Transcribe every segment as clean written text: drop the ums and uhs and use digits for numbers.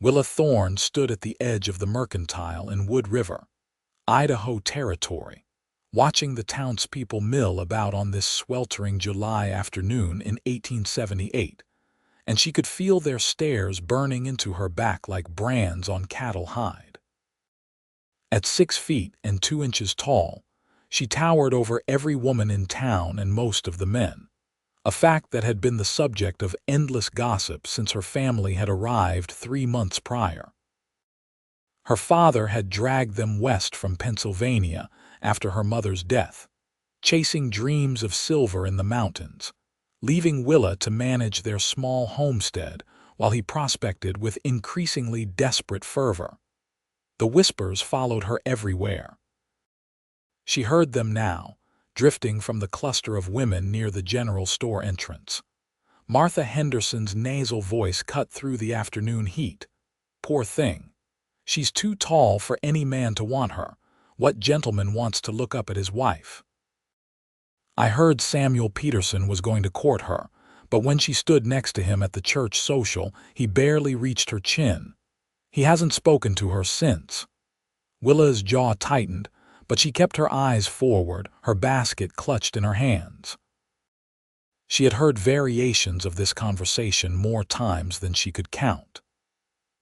Willa Thorne stood at the edge of the Mercantile in Wood River, Idaho Territory, watching the townspeople mill about on this sweltering July afternoon in 1878, and she could feel their stares burning into her back like brands on cattle hide. At 6 feet and 2 inches tall, she towered over every woman in town and most of the men, a fact that had been the subject of endless gossip since her family had arrived 3 months prior. Her father had dragged them west from Pennsylvania after her mother's death, chasing dreams of silver in the mountains, leaving Willa to manage their small homestead while he prospected with increasingly desperate fervor. The whispers followed her everywhere. She heard them now, drifting from the cluster of women near the general store entrance. Martha Henderson's nasal voice cut through the afternoon heat. "Poor thing. She's too tall for any man to want her. What gentleman wants to look up at his wife? I heard Samuel Peterson was going to court her, but when she stood next to him at the church social, he barely reached her chin. He hasn't spoken to her since." Willa's jaw tightened, but she kept her eyes forward, her basket clutched in her hands. She had heard variations of this conversation more times than she could count.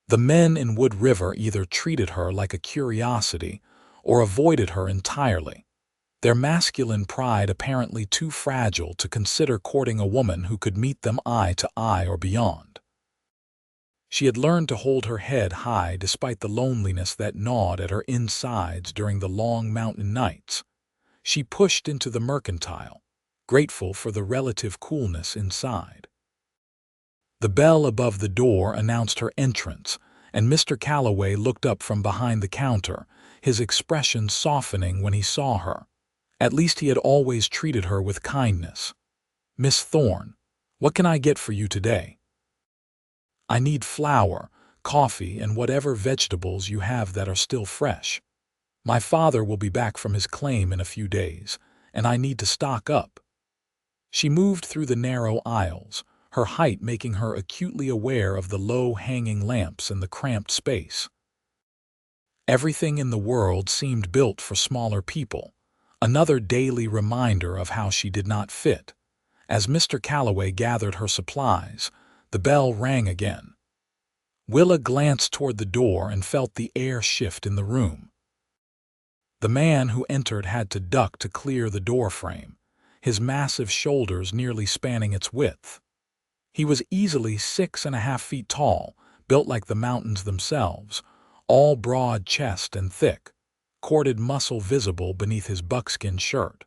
The men in Wood River either treated her like a curiosity or avoided her entirely, their masculine pride apparently too fragile to consider courting a woman who could meet them eye to eye or beyond. She had learned to hold her head high despite the loneliness that gnawed at her insides during the long mountain nights. She pushed into the Mercantile, grateful for the relative coolness inside. The bell above the door announced her entrance, and Mr. Calloway looked up from behind the counter, his expression softening when he saw her. At least he had always treated her with kindness. "Miss Thorne, what can I get for you today?" "I need flour, coffee, and whatever vegetables you have that are still fresh. My father will be back from his claim in a few days, and I need to stock up." She moved through the narrow aisles, her height making her acutely aware of the low-hanging lamps in the cramped space. Everything in the world seemed built for smaller people, another daily reminder of how she did not fit. As Mr. Calloway gathered her supplies, the bell rang again. Willa glanced toward the door and felt the air shift in the room. The man who entered had to duck to clear the doorframe, his massive shoulders nearly spanning its width. He was easily 6.5 feet tall, built like the mountains themselves, all broad chest and thick, corded muscle visible beneath his buckskin shirt.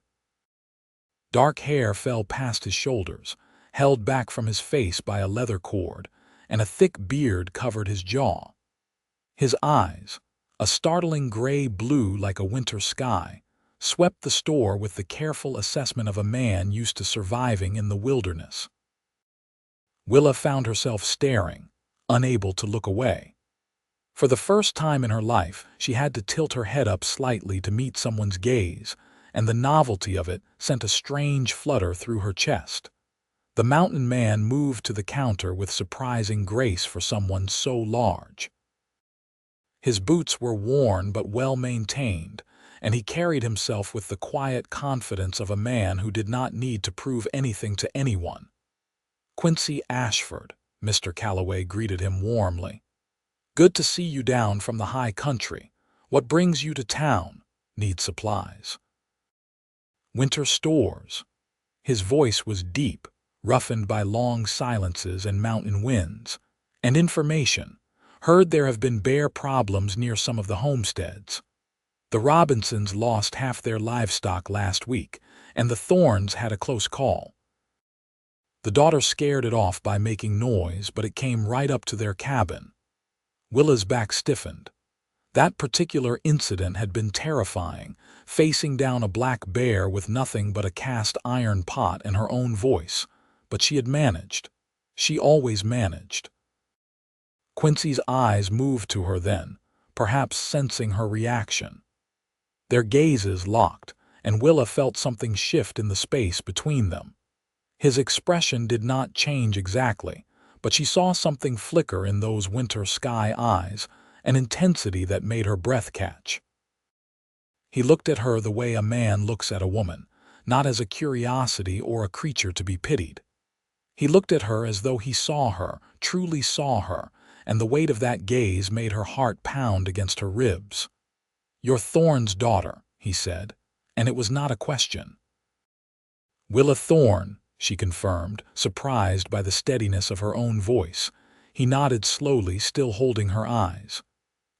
Dark hair fell past his shoulders, held back from his face by a leather cord, and a thick beard covered his jaw. His eyes, a startling gray-blue like a winter sky, swept the store with the careful assessment of a man used to surviving in the wilderness. Willa found herself staring, unable to look away. For the first time in her life, she had to tilt her head up slightly to meet someone's gaze, and the novelty of it sent a strange flutter through her chest. The mountain man moved to the counter with surprising grace for someone so large. His boots were worn but well-maintained, and he carried himself with the quiet confidence of a man who did not need to prove anything to anyone. "Quincy Ashford," Mr. Calloway greeted him warmly. "Good to see you down from the high country. What brings you to town? Need supplies?" "Winter stores." His voice was deep, roughened by long silences and mountain winds. "And information. Heard there have been bear problems near some of the homesteads. The Robinsons lost half their livestock last week, and the Thornes had a close call." The daughter scared it off by making noise, but it came right up to their cabin. Willa's back stiffened. That particular incident had been terrifying, facing down a black bear with nothing but a cast iron pot and her own voice. But she had managed. She always managed. Quincy's eyes moved to her then, perhaps sensing her reaction. Their gazes locked, and Willa felt something shift in the space between them. His expression did not change exactly, but she saw something flicker in those winter sky eyes, an intensity that made her breath catch. He looked at her the way a man looks at a woman, not as a curiosity or a creature to be pitied. He looked at her as though he saw her, truly saw her, and the weight of that gaze made her heart pound against her ribs. "You're Thorne's daughter," he said, and it was not a question. "Willa Thorne," she confirmed, surprised by the steadiness of her own voice. He nodded slowly, still holding her eyes.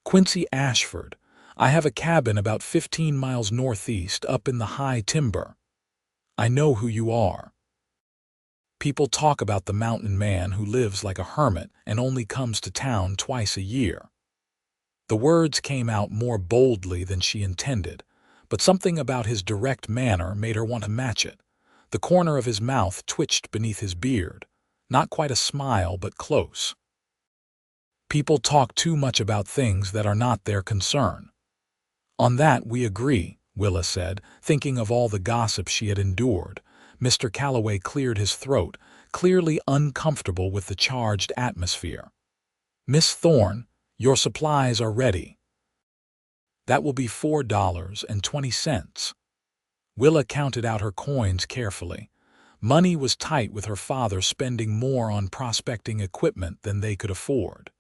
"Quincy Ashford. I have a cabin about 15 miles northeast up in the high timber. I know who you are. People talk about the mountain man who lives like a hermit and only comes to town twice a year." The words came out more boldly than she intended, but something about his direct manner made her want to match it. The corner of his mouth twitched beneath his beard, not quite a smile but close. "People talk too much about things that are not their concern." "On that we agree," Willa said, thinking of all the gossip she had endured. Mr. Calloway cleared his throat, clearly uncomfortable with the charged atmosphere. "Miss Thorne, your supplies are ready. That will be $4.20. Willa counted out her coins carefully. Money was tight with her father spending more on prospecting equipment than they could afford.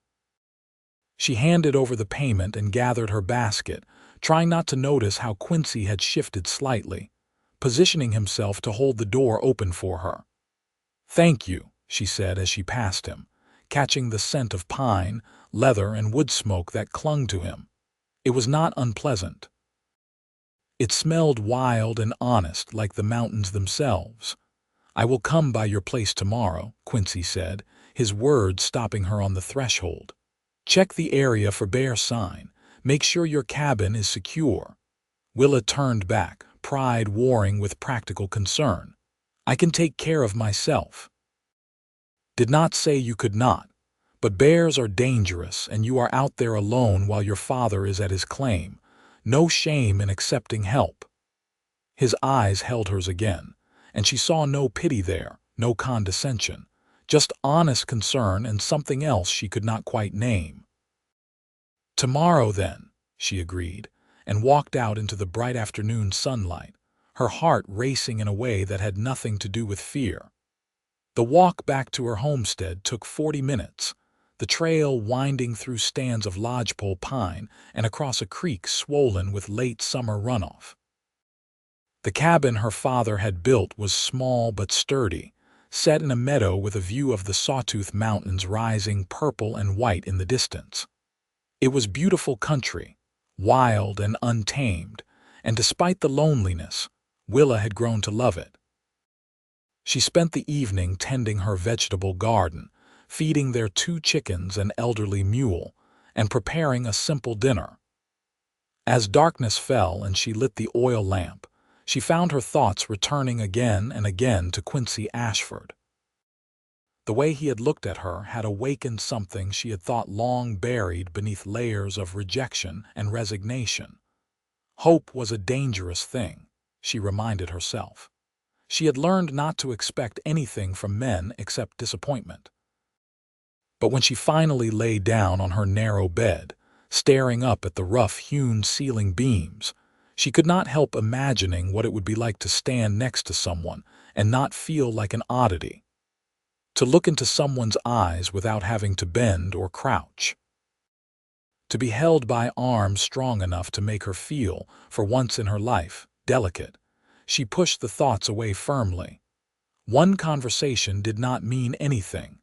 She handed over the payment and gathered her basket, trying not to notice how Quincy had shifted slightly, positioning himself to hold the door open for her. "Thank you," she said as she passed him, catching the scent of pine, leather, and wood smoke that clung to him. It was not unpleasant. It smelled wild and honest, like the mountains themselves. "I will come by your place tomorrow," Quincy said, his words stopping her on the threshold. "Check the area for bear sign. Make sure your cabin is secure." Willa turned back, pride warring with practical concern. "I can take care of myself." "Did not say you could not. But bears are dangerous, and you are out there alone while your father is at his claim. No shame in accepting help." His eyes held hers again, and she saw no pity there, no condescension, just honest concern and something else she could not quite name. "Tomorrow, then," she agreed, and walked out into the bright afternoon sunlight, her heart racing in a way that had nothing to do with fear. The walk back to her homestead took 40 minutes, the trail winding through stands of lodgepole pine and across a creek swollen with late summer runoff. The cabin her father had built was small but sturdy, set in a meadow with a view of the Sawtooth Mountains rising purple and white in the distance. It was beautiful country, wild and untamed, and despite the loneliness, Willa had grown to love it. She spent the evening tending her vegetable garden, feeding their 2 chickens and elderly mule, and preparing a simple dinner. As darkness fell and she lit the oil lamp, she found her thoughts returning again and again to Quincy Ashford. The way he had looked at her had awakened something she had thought long buried beneath layers of rejection and resignation. Hope was a dangerous thing, she reminded herself. She had learned not to expect anything from men except disappointment. But when she finally lay down on her narrow bed, staring up at the rough-hewn ceiling beams, she could not help imagining what it would be like to stand next to someone and not feel like an oddity. To look into someone's eyes without having to bend or crouch. To be held by arms strong enough to make her feel, for once in her life, delicate. She pushed the thoughts away firmly. One conversation did not mean anything.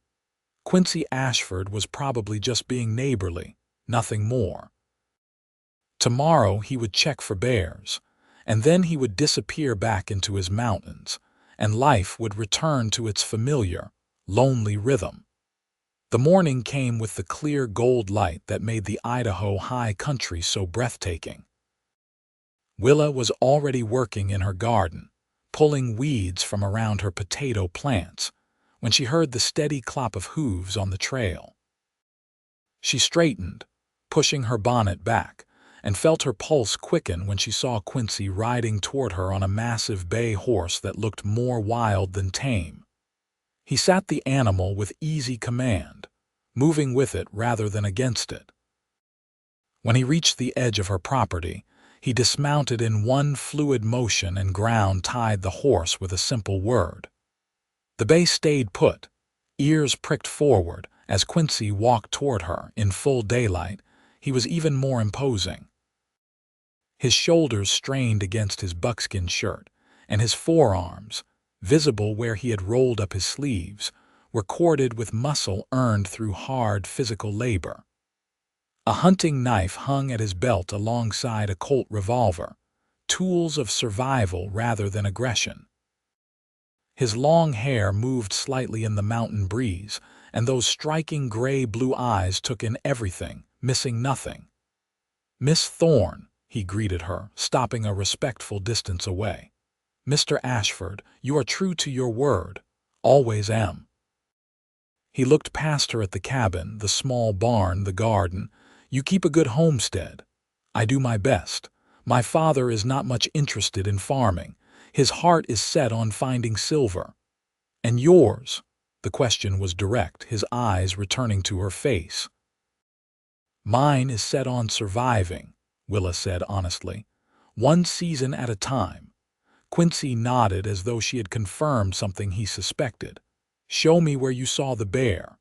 Quincy Ashford was probably just being neighborly, nothing more. Tomorrow he would check for bears, and then he would disappear back into his mountains, and life would return to its familiar, lonely rhythm. The morning came with the clear gold light that made the Idaho high country so breathtaking. Willa was already working in her garden, pulling weeds from around her potato plants, when she heard the steady clop of hooves on the trail. She straightened, pushing her bonnet back, and felt her pulse quicken when she saw Quincy riding toward her on a massive bay horse that looked more wild than tame. He sat the animal with easy command, moving with it rather than against it. When he reached the edge of her property, he dismounted in one fluid motion and ground-tied the horse with a simple word. The bay stayed put, ears pricked forward. As Quincy walked toward her in full daylight, he was even more imposing. His shoulders strained against his buckskin shirt, and his forearms, visible where he had rolled up his sleeves, were corded with muscle earned through hard physical labor. A hunting knife hung at his belt alongside a Colt revolver, tools of survival rather than aggression. His long hair moved slightly in the mountain breeze, and those striking gray-blue eyes took in everything, missing nothing. "Miss Thorne," he greeted her, stopping a respectful distance away. "Mr. Ashford, you are true to your word. Always am." He looked past her at the cabin, the small barn, the garden. "You keep a good homestead." "I do my best. My father is not much interested in farming. His heart is set on finding silver." "And yours?" The question was direct, his eyes returning to her face. "Mine is set on surviving," Willa said honestly. "One season at a time." Quincy nodded as though she had confirmed something he suspected. "Show me where you saw the bear."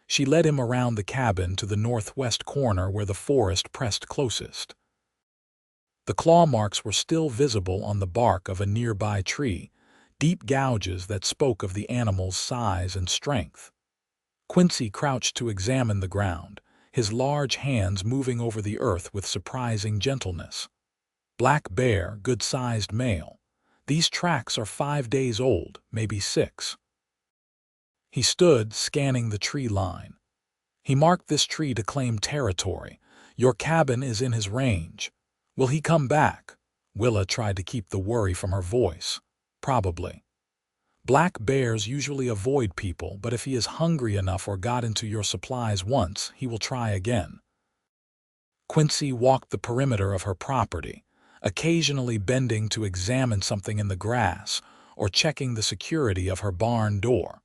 She led him around the cabin to the northwest corner where the forest pressed closest. The claw marks were still visible on the bark of a nearby tree, deep gouges that spoke of the animal's size and strength. Quincy crouched to examine the ground, his large hands moving over the earth with surprising gentleness. "Black bear, good-sized male. These tracks are 5 days old, maybe 6. He stood, scanning the tree line. "He marked this tree to claim territory. Your cabin is in his range. Will he come back?" Willa tried to keep the worry from her voice. "Probably. Black bears usually avoid people, but if he is hungry enough or got into your supplies once, he will try again." Quincy walked the perimeter of her property, occasionally bending to examine something in the grass or checking the security of her barn door.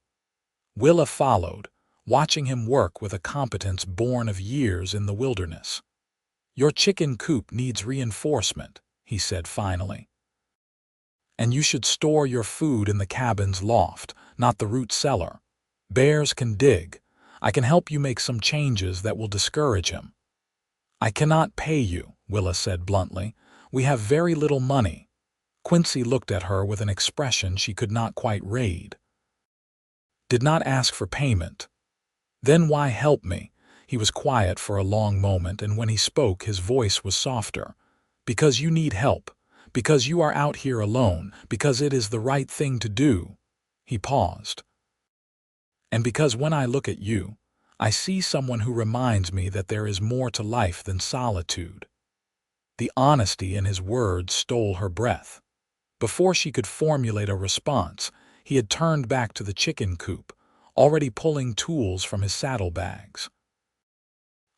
Willa followed, watching him work with a competence born of years in the wilderness. "Your chicken coop needs reinforcement," he said finally. "And you should store your food in the cabin's loft, not the root cellar. Bears can dig. I can help you make some changes that will discourage him." "I cannot pay you," Willa said bluntly. "We have very little money." Quincy looked at her with an expression she could not quite read. "Did not ask for payment." "Then why help me?" He was quiet for a long moment, and when he spoke his voice was softer. "Because you need help. Because you are out here alone. Because it is the right thing to do." He paused. "And because when I look at you, I see someone who reminds me that there is more to life than solitude." The honesty in his words stole her breath. Before she could formulate a response, he had turned back to the chicken coop, already pulling tools from his saddlebags.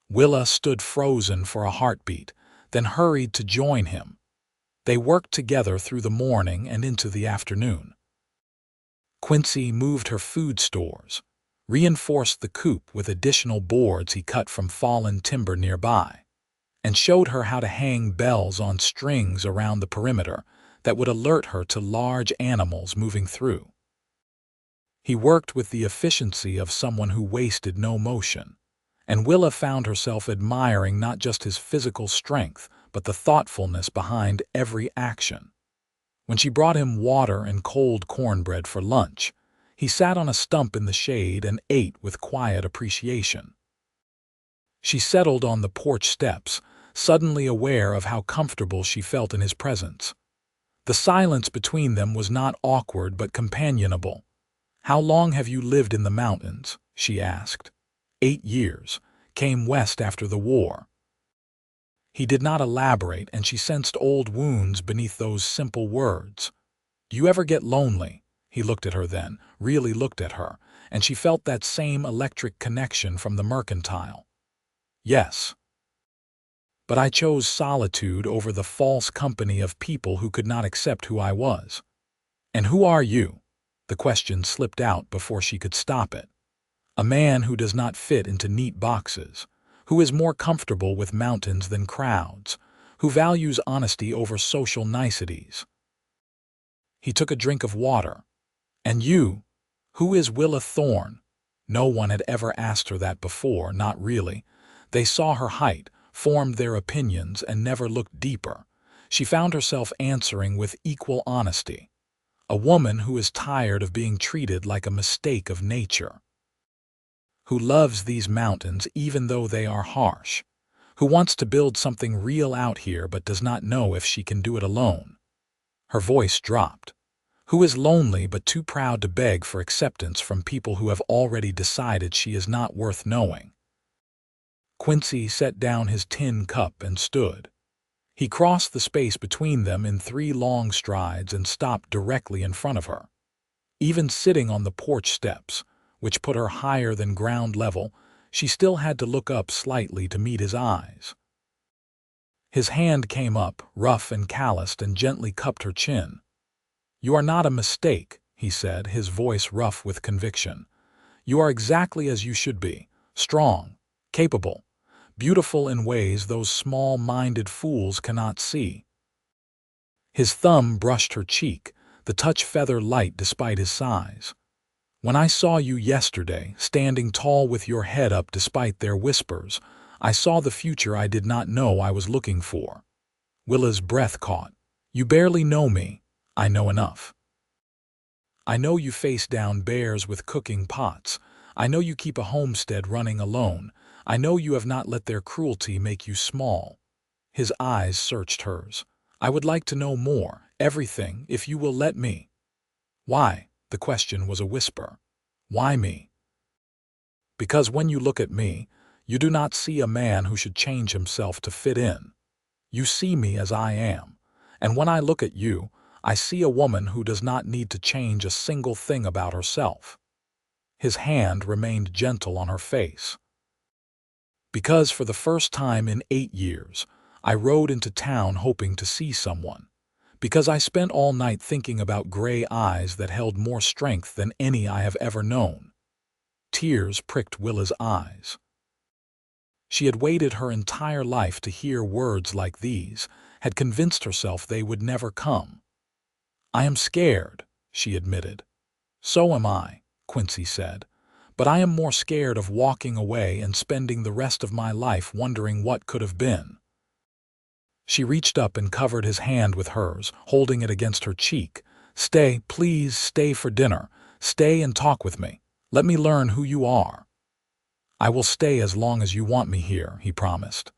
Willa stood frozen for a heartbeat, then hurried to join him. They worked together through the morning and into the afternoon. Quincy moved her food stores, reinforced the coop with additional boards he cut from fallen timber nearby, and showed her how to hang bells on strings around the perimeter that would alert her to large animals moving through. He worked with the efficiency of someone who wasted no motion, and Willa found herself admiring not just his physical strength, but the thoughtfulness behind every action. When she brought him water and cold cornbread for lunch, he sat on a stump in the shade and ate with quiet appreciation. She settled on the porch steps, suddenly aware of how comfortable she felt in his presence. The silence between them was not awkward but companionable. "How long have you lived in the mountains?" she asked. 8 years. Came west after the war." He did not elaborate, and she sensed old wounds beneath those simple words. "Do you ever get lonely?" He looked at her then, really looked at her, and she felt that same electric connection from the mercantile. "Yes. But I chose solitude over the false company of people who could not accept who I was." "And who are you?" The question slipped out before she could stop it. A man who does not fit into neat boxes, who is more comfortable with mountains than crowds, who values honesty over social niceties. He took a drink of water. And you? Who is Willa Thorne? No one had ever asked her that before, not really. They saw her height, formed their opinions, and never looked deeper. She found herself answering with equal honesty. A woman who is tired of being treated like a mistake of nature. Who loves these mountains even though they are harsh. Who wants to build something real out here but does not know if she can do it alone. Her voice dropped. Who is lonely but too proud to beg for acceptance from people who have already decided she is not worth knowing. Quincy set down his tin cup and stood. He crossed the space between them in 3 long strides and stopped directly in front of her. Even sitting on the porch steps, which put her higher than ground level, she still had to look up slightly to meet his eyes. His hand came up, rough and calloused, and gently cupped her chin. "You are not a mistake," he said, his voice rough with conviction. "You are exactly as you should be, strong, capable, beautiful in ways those small-minded fools cannot see." His thumb brushed her cheek, the touch feather light despite his size. "When I saw you yesterday, standing tall with your head up despite their whispers, I saw the future I did not know I was looking for." Willa's breath caught. "You barely know me. I know enough. I know you face down bears with cooking pots. I know you keep a homestead running alone. I know you have not let their cruelty make you small." His eyes searched hers. "I would like to know more, everything, if you will let me." "Why?" The question was a whisper. "Why me?" "Because when you look at me, you do not see a man who should change himself to fit in. You see me as I am. And when I look at you, I see a woman who does not need to change a single thing about herself." His hand remained gentle on her face. "Because for the first time in 8 years, I rode into town hoping to see someone. Because I spent all night thinking about gray eyes that held more strength than any I have ever known." Tears pricked Willa's eyes. She had waited her entire life to hear words like these, had convinced herself they would never come. "I am scared," she admitted. "So am I," Quincy said. "But I am more scared of walking away and spending the rest of my life wondering what could have been." She reached up and covered his hand with hers, holding it against her cheek. "Stay, please, stay for dinner. Stay and talk with me. Let me learn who you are." "I will stay as long as you want me here," he promised.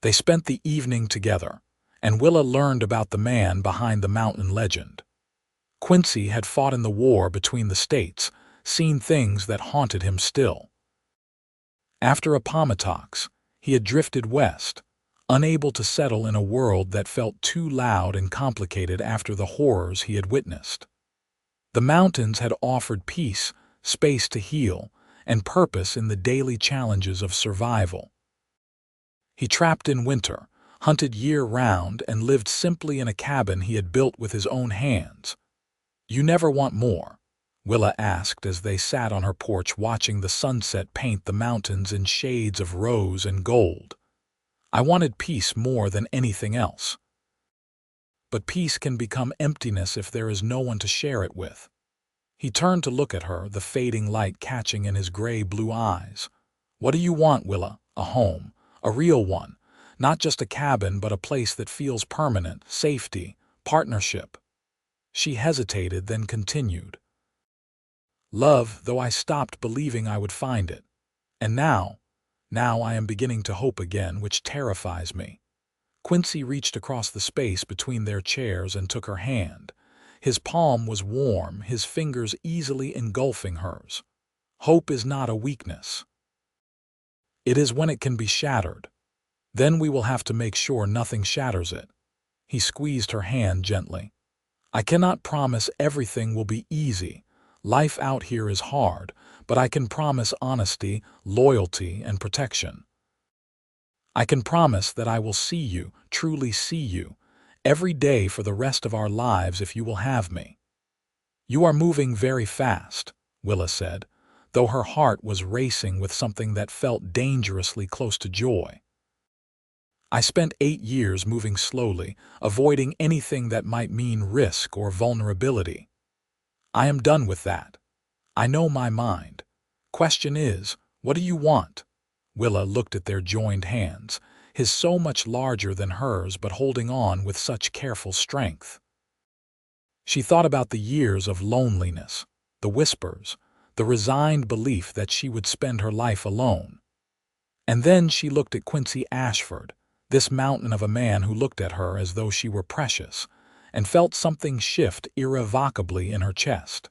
They spent the evening together, and Willa learned about the man behind the mountain legend. Quincy had fought in the war between the states, seen things that haunted him still. After Appomattox, he had drifted west, unable to settle in a world that felt too loud and complicated after the horrors he had witnessed. The mountains had offered peace, space to heal, and purpose in the daily challenges of survival. He trapped in winter, hunted year-round, and lived simply in a cabin he had built with his own hands. "You never want more?" Willa asked as they sat on her porch watching the sunset paint the mountains in shades of rose and gold. "I wanted peace more than anything else." "But peace can become emptiness if there is no one to share it with." He turned to look at her, the fading light catching in his gray-blue eyes. "What do you want, Willa? A home, a real one, not just a cabin but a place that feels permanent, safety, partnership." She hesitated, then continued. "Love, though I stopped believing I would find it. And now I am beginning to hope again, which terrifies me." Quincy reached across the space between their chairs and took her hand. His palm was warm, his fingers easily engulfing hers. "Hope is not a weakness. It is when it can be shattered. Then we will have to make sure nothing shatters it." He squeezed her hand gently. "I cannot promise everything will be easy. Life out here is hard, but I can promise honesty, loyalty, and protection. I can promise that I will see you, truly see you, every day for the rest of our lives if you will have me." You are moving very fast, Willa said, though her heart was racing with something that felt dangerously close to joy. I spent 8 years moving slowly, avoiding anything that might mean risk or vulnerability. I am done with that. I know my mind. Question is, what do you want? Willa looked at their joined hands, his so much larger than hers but holding on with such careful strength. She thought about the years of loneliness, the whispers, the resigned belief that she would spend her life alone. And then she looked at Quincy Ashford, this mountain of a man who looked at her as though she were precious, and felt something shift irrevocably in her chest.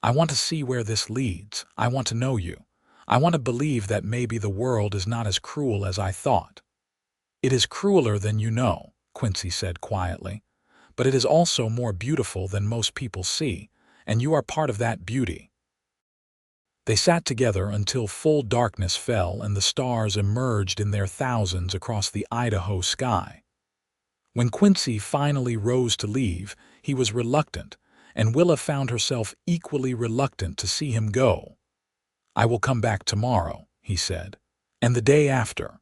I want to see where this leads. I want to know you. I want to believe that maybe the world is not as cruel as I thought. It is crueler than you know, Quincy said quietly, but it is also more beautiful than most people see, and you are part of that beauty. They sat together until full darkness fell and the stars emerged in their thousands across the Idaho sky. When Quincy finally rose to leave, he was reluctant, and Willa found herself equally reluctant to see him go. I will come back tomorrow, he said, and the day after.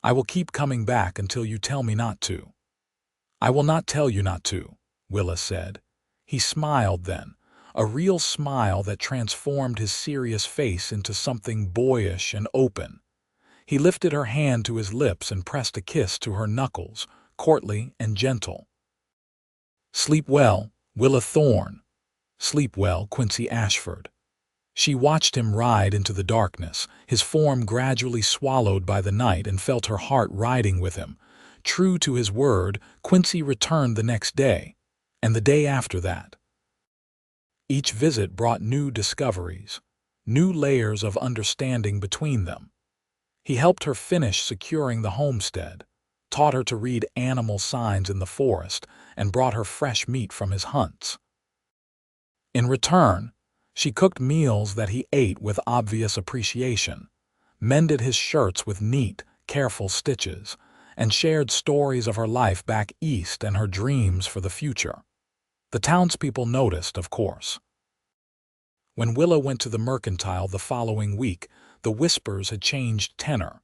I will keep coming back until you tell me not to. I will not tell you not to, Willa said. He smiled then, a real smile that transformed his serious face into something boyish and open. He lifted her hand to his lips and pressed a kiss to her knuckles, courtly and gentle. Sleep well, Willa Thorne. Sleep well, Quincy Ashford. She watched him ride into the darkness, his form gradually swallowed by the night, and felt her heart riding with him. True to his word, Quincy returned the next day, and the day after that. Each visit brought new discoveries, new layers of understanding between them. He helped her finish securing the homestead, taught her to read animal signs in the forest, and brought her fresh meat from his hunts. In return, she cooked meals that he ate with obvious appreciation, mended his shirts with neat, careful stitches, and shared stories of her life back east and her dreams for the future. The townspeople noticed, of course. When Willa went to the mercantile the following week, the whispers had changed tenor.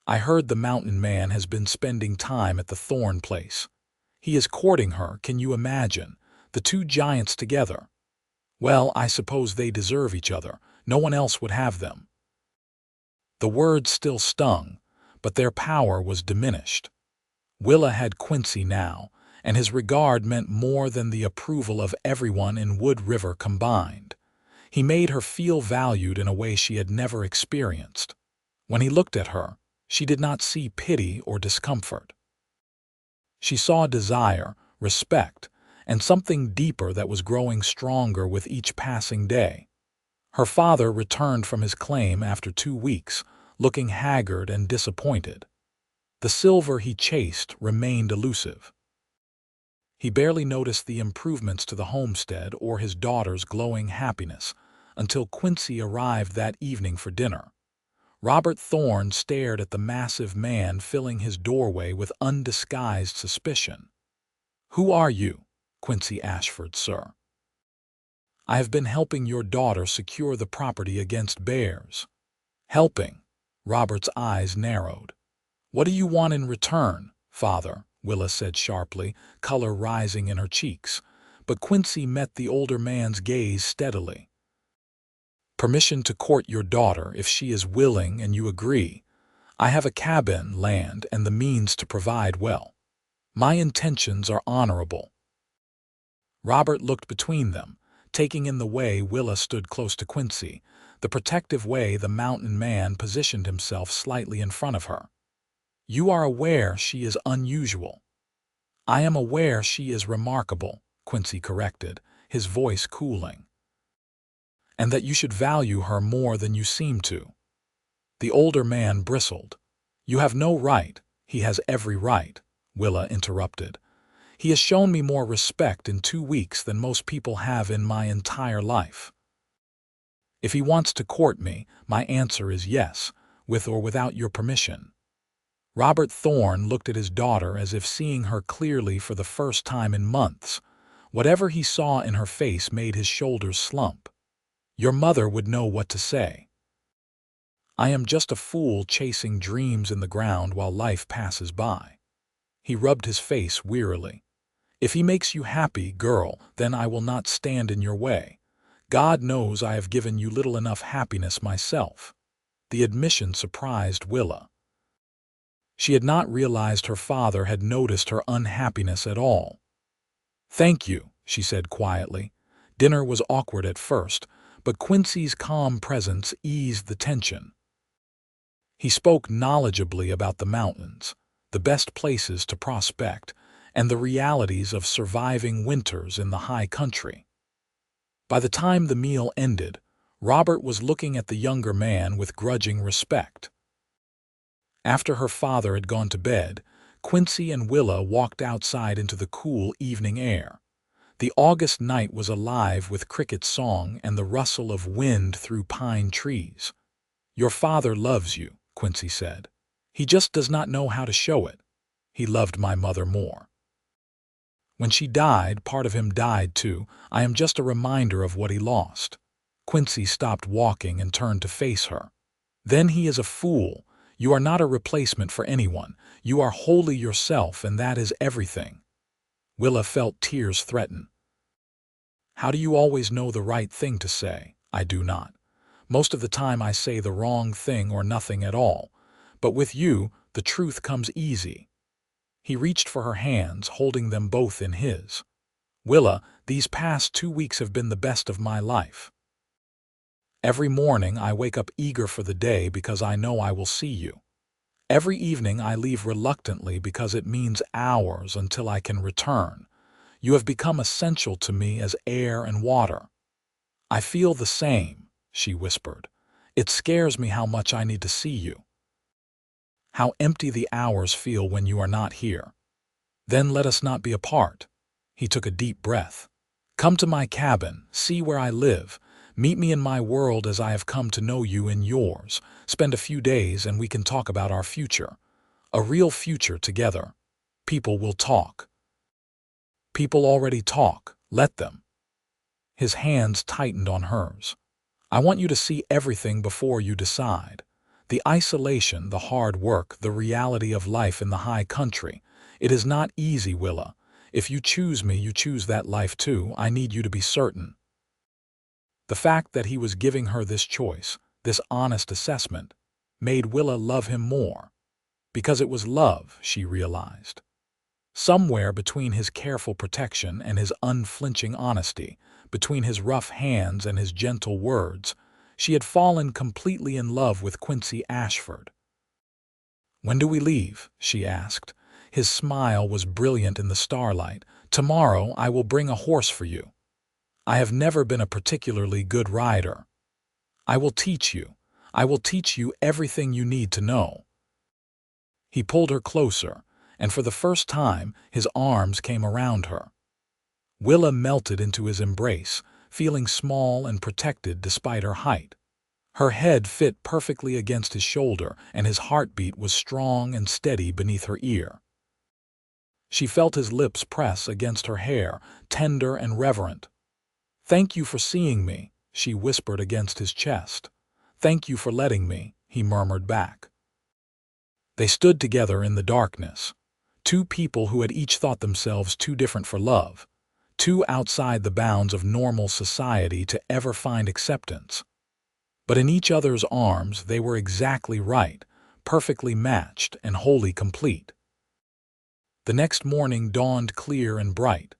I heard the mountain man has been spending time at the Thorne place. He is courting her, can you imagine? The two giants together. Well, I suppose they deserve each other. No one else would have them. The words still stung, but their power was diminished. Willa had Quincy now, and his regard meant more than the approval of everyone in Wood River combined. He made her feel valued in a way she had never experienced. When he looked at her, she did not see pity or discomfort. She saw desire, respect, and something deeper that was growing stronger with each passing day. Her father returned from his claim after 2 weeks, looking haggard and disappointed. The silver he chased remained elusive. He barely noticed the improvements to the homestead or his daughter's glowing happiness until Quincy arrived that evening for dinner. Robert Thorne stared at the massive man filling his doorway with undisguised suspicion. "Who are you?" "Quincy Ashford, sir. I have been helping your daughter secure the property against bears." "Helping?" Robert's eyes narrowed. "What do you want in return, father?" Willa said sharply, color rising in her cheeks. But Quincy met the older man's gaze steadily. "Permission to court your daughter if she is willing and you agree. I have a cabin, land, and the means to provide well. My intentions are honorable." Robert looked between them, taking in the way Willa stood close to Quincy, the protective way the mountain man positioned himself slightly in front of her. "You are aware she is unusual." "I am aware she is remarkable," Quincy corrected, his voice cooling. "And that you should value her more than you seem to." The older man bristled. "You have no right." "He has every right," Willa interrupted. "He has shown me more respect in 2 weeks than most people have in my entire life. If he wants to court me, my answer is yes, with or without your permission." Robert Thorne looked at his daughter as if seeing her clearly for the first time in months. Whatever he saw in her face made his shoulders slump. Your mother would know what to say. I am just a fool chasing dreams in the ground while life passes by. He rubbed his face wearily. If he makes you happy, girl, then I will not stand in your way. God knows I have given you little enough happiness myself. The admission surprised Willa. She had not realized her father had noticed her unhappiness at all. Thank you, she said quietly. Dinner was awkward at first, but Quincy's calm presence eased the tension. He spoke knowledgeably about the mountains, the best places to prospect, and the realities of surviving winters in the high country. By the time the meal ended, Robert was looking at the younger man with grudging respect. After her father had gone to bed, Quincy and Willa walked outside into the cool evening air. The August night was alive with cricket song and the rustle of wind through pine trees. Your father loves you, Quincy said. He just does not know how to show it. He loved my mother more. When she died, part of him died too. I am just a reminder of what he lost. Quincy stopped walking and turned to face her. Then he is a fool. You are not a replacement for anyone. You are wholly yourself, and that is everything. Willa felt tears threaten. How do you always know the right thing to say? I do not. Most of the time I say the wrong thing or nothing at all. But with you, the truth comes easy. He reached for her hands, holding them both in his. Willa, these past 2 weeks have been the best of my life. Every morning I wake up eager for the day because I know I will see you. Every evening I leave reluctantly because it means hours until I can return. You have become essential to me as air and water. I feel the same, she whispered. It scares me how much I need to see you. How empty the hours feel when you are not here. Then let us not be apart. He took a deep breath. Come to my cabin, see where I live. Meet me in my world as I have come to know you in yours. Spend a few days and we can talk about our future. A real future together. People will talk. People already talk. Let them. His hands tightened on hers. I want you to see everything before you decide. The isolation, the hard work, the reality of life in the high country. It is not easy, Willa. If you choose me, you choose that life too. I need you to be certain. The fact that he was giving her this choice, this honest assessment, made Willa love him more. Because it was love, she realized. Somewhere between his careful protection and his unflinching honesty, between his rough hands and his gentle words, she had fallen completely in love with Quincy Ashford. When do we leave? She asked. His smile was brilliant in the starlight. Tomorrow I will bring a horse for you. I have never been a particularly good rider. I will teach you. I will teach you everything you need to know. He pulled her closer, and for the first time his arms came around her. Willa melted into his embrace, feeling small and protected despite her height. Her head fit perfectly against his shoulder, and his heartbeat was strong and steady beneath her ear. She felt his lips press against her hair, tender and reverent. Thank you for seeing me, she whispered against his chest. Thank you for letting me, he murmured back. They stood together in the darkness. Two people who had each thought themselves too different for love. Too outside the bounds of normal society to ever find acceptance. But in each other's arms they were exactly right, perfectly matched and wholly complete. The next morning dawned clear and bright.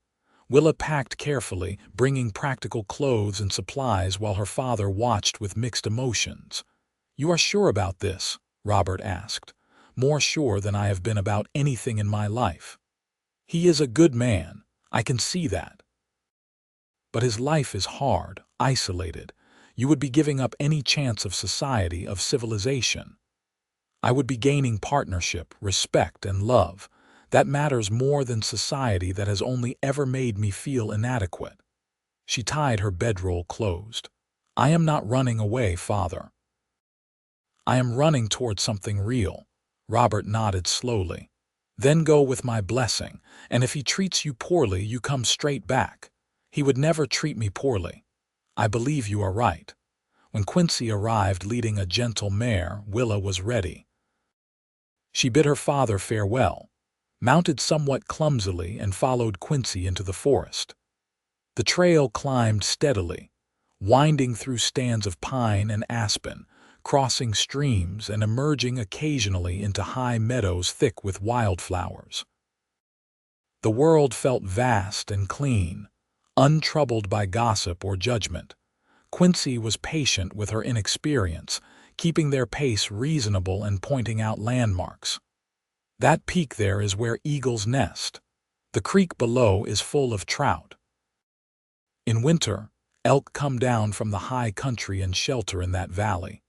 Willa packed carefully, bringing practical clothes and supplies while her father watched with mixed emotions. You are sure about this? Robert asked. More sure than I have been about anything in my life. He is a good man, I can see that. But his life is hard, isolated. You would be giving up any chance of society, of civilization. I would be gaining partnership, respect, and love. That matters more than society that has only ever made me feel inadequate. She tied her bedroll closed. I am not running away, Father. I am running toward something real. Robert nodded slowly. Then go with my blessing, and if he treats you poorly, you come straight back. He would never treat me poorly. I believe you are right." When Quincy arrived leading a gentle mare, Willa was ready. She bid her father farewell, mounted somewhat clumsily, and followed Quincy into the forest. The trail climbed steadily, winding through stands of pine and aspen, crossing streams and emerging occasionally into high meadows thick with wildflowers. The world felt vast and clean, untroubled by gossip or judgment. Quincy was patient with her inexperience, keeping their pace reasonable and pointing out landmarks. "That peak there is where eagles nest. The creek below is full of trout. In winter, elk come down from the high country and shelter in that valley."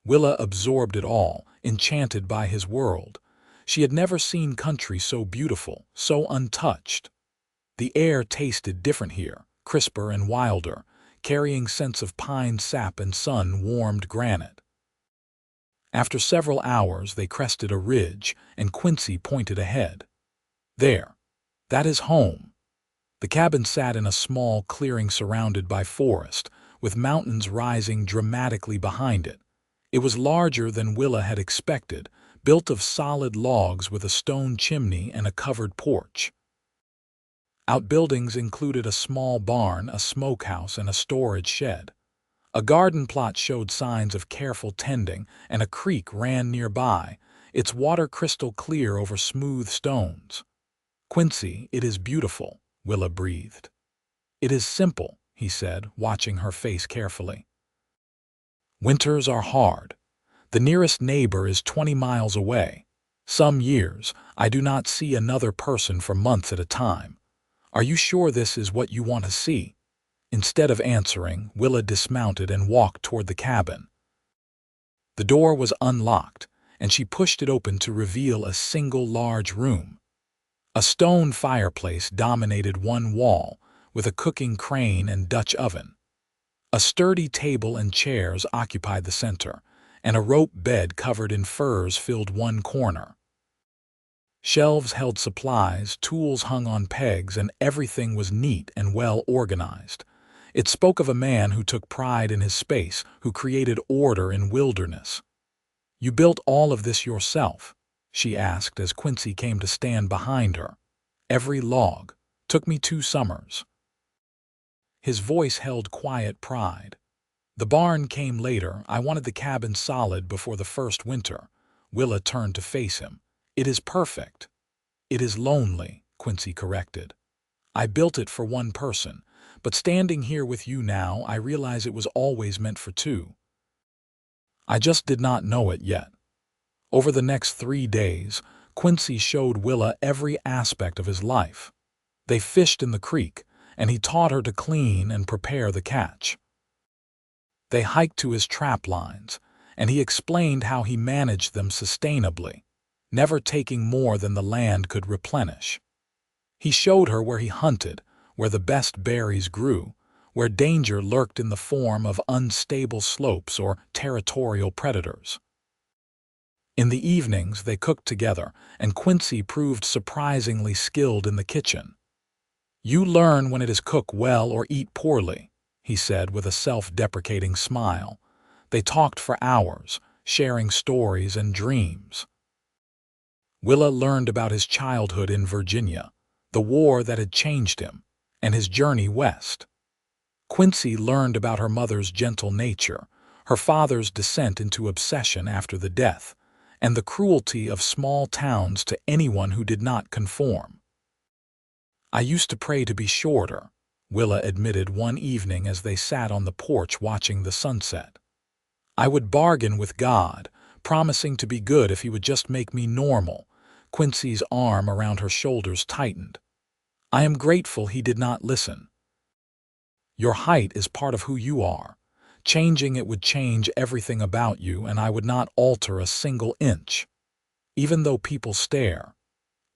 Willa absorbed it all, enchanted by his world. She had never seen country so beautiful, so untouched. The air tasted different here, crisper and wilder, carrying scents of pine sap and sun-warmed granite. After several hours, they crested a ridge, and Quincy pointed ahead. "There. That is home." The cabin sat in a small clearing surrounded by forest, with mountains rising dramatically behind it. It was larger than Willa had expected, built of solid logs with a stone chimney and a covered porch. Outbuildings included a small barn, a smokehouse, and a storage shed. A garden plot showed signs of careful tending, and a creek ran nearby, its water crystal clear over smooth stones. "Quincy, it is beautiful," Willa breathed. "It is simple," he said, watching her face carefully. "Winters are hard. The nearest neighbor is 20 miles away. Some years, I do not see another person for months at a time. Are you sure this is what you want to see?" Instead of answering, Willa dismounted and walked toward the cabin. The door was unlocked, and she pushed it open to reveal a single large room. A stone fireplace dominated one wall, with a cooking crane and Dutch oven. A sturdy table and chairs occupied the center, and a rope bed covered in furs filled one corner. Shelves held supplies, tools hung on pegs, and everything was neat and well organized. It spoke of a man who took pride in his space, who created order in wilderness. "You built all of this yourself?" she asked as Quincy came to stand behind her. "Every log. Took me 2 summers." His voice held quiet pride. "The barn came later. I wanted the cabin solid before the first winter." Willa turned to face him. "It is perfect." "It is lonely," Quincy corrected. "I built it for one person, but standing here with you now, I realize it was always meant for 2. I just did not know it yet." Over the next 3 days, Quincy showed Willa every aspect of his life. They fished in the creek, and he taught her to clean and prepare the catch. They hiked to his trap lines, and he explained how he managed them sustainably, never taking more than the land could replenish. He showed her where he hunted, where the best berries grew, where danger lurked in the form of unstable slopes or territorial predators. In the evenings, they cooked together, and Quincy proved surprisingly skilled in the kitchen. "You learn when it is cooked well or eat poorly," he said with a self-deprecating smile. They talked for hours, sharing stories and dreams. Willa learned about his childhood in Virginia, the war that had changed him, and his journey west. Quincy learned about her mother's gentle nature, her father's descent into obsession after the death, and the cruelty of small towns to anyone who did not conform. "I used to pray to be shorter," Willa admitted one evening as they sat on the porch watching the sunset. "I would bargain with God, promising to be good if he would just make me normal." Quincy's arm around her shoulders tightened. "I am grateful he did not listen. Your height is part of who you are. Changing it would change everything about you, and I would not alter a single inch. Even though people stare.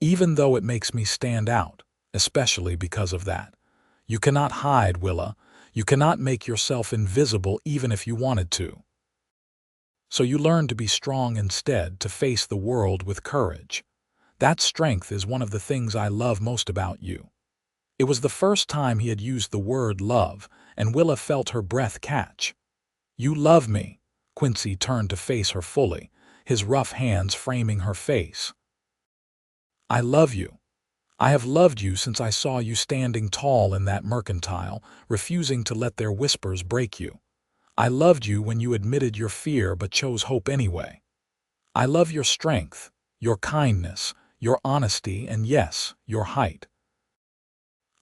Even though it makes me stand out, especially because of that. You cannot hide, Willa. You cannot make yourself invisible even if you wanted to. So you learn to be strong instead, to face the world with courage. That strength is one of the things I love most about you." It was the first time he had used the word love, and Willa felt her breath catch. "You love me." Quincy turned to face her fully, his rough hands framing her face. "I love you. I have loved you since I saw you standing tall in that mercantile, refusing to let their whispers break you. I loved you when you admitted your fear but chose hope anyway. I love your strength, your kindness, your honesty, and yes, your height.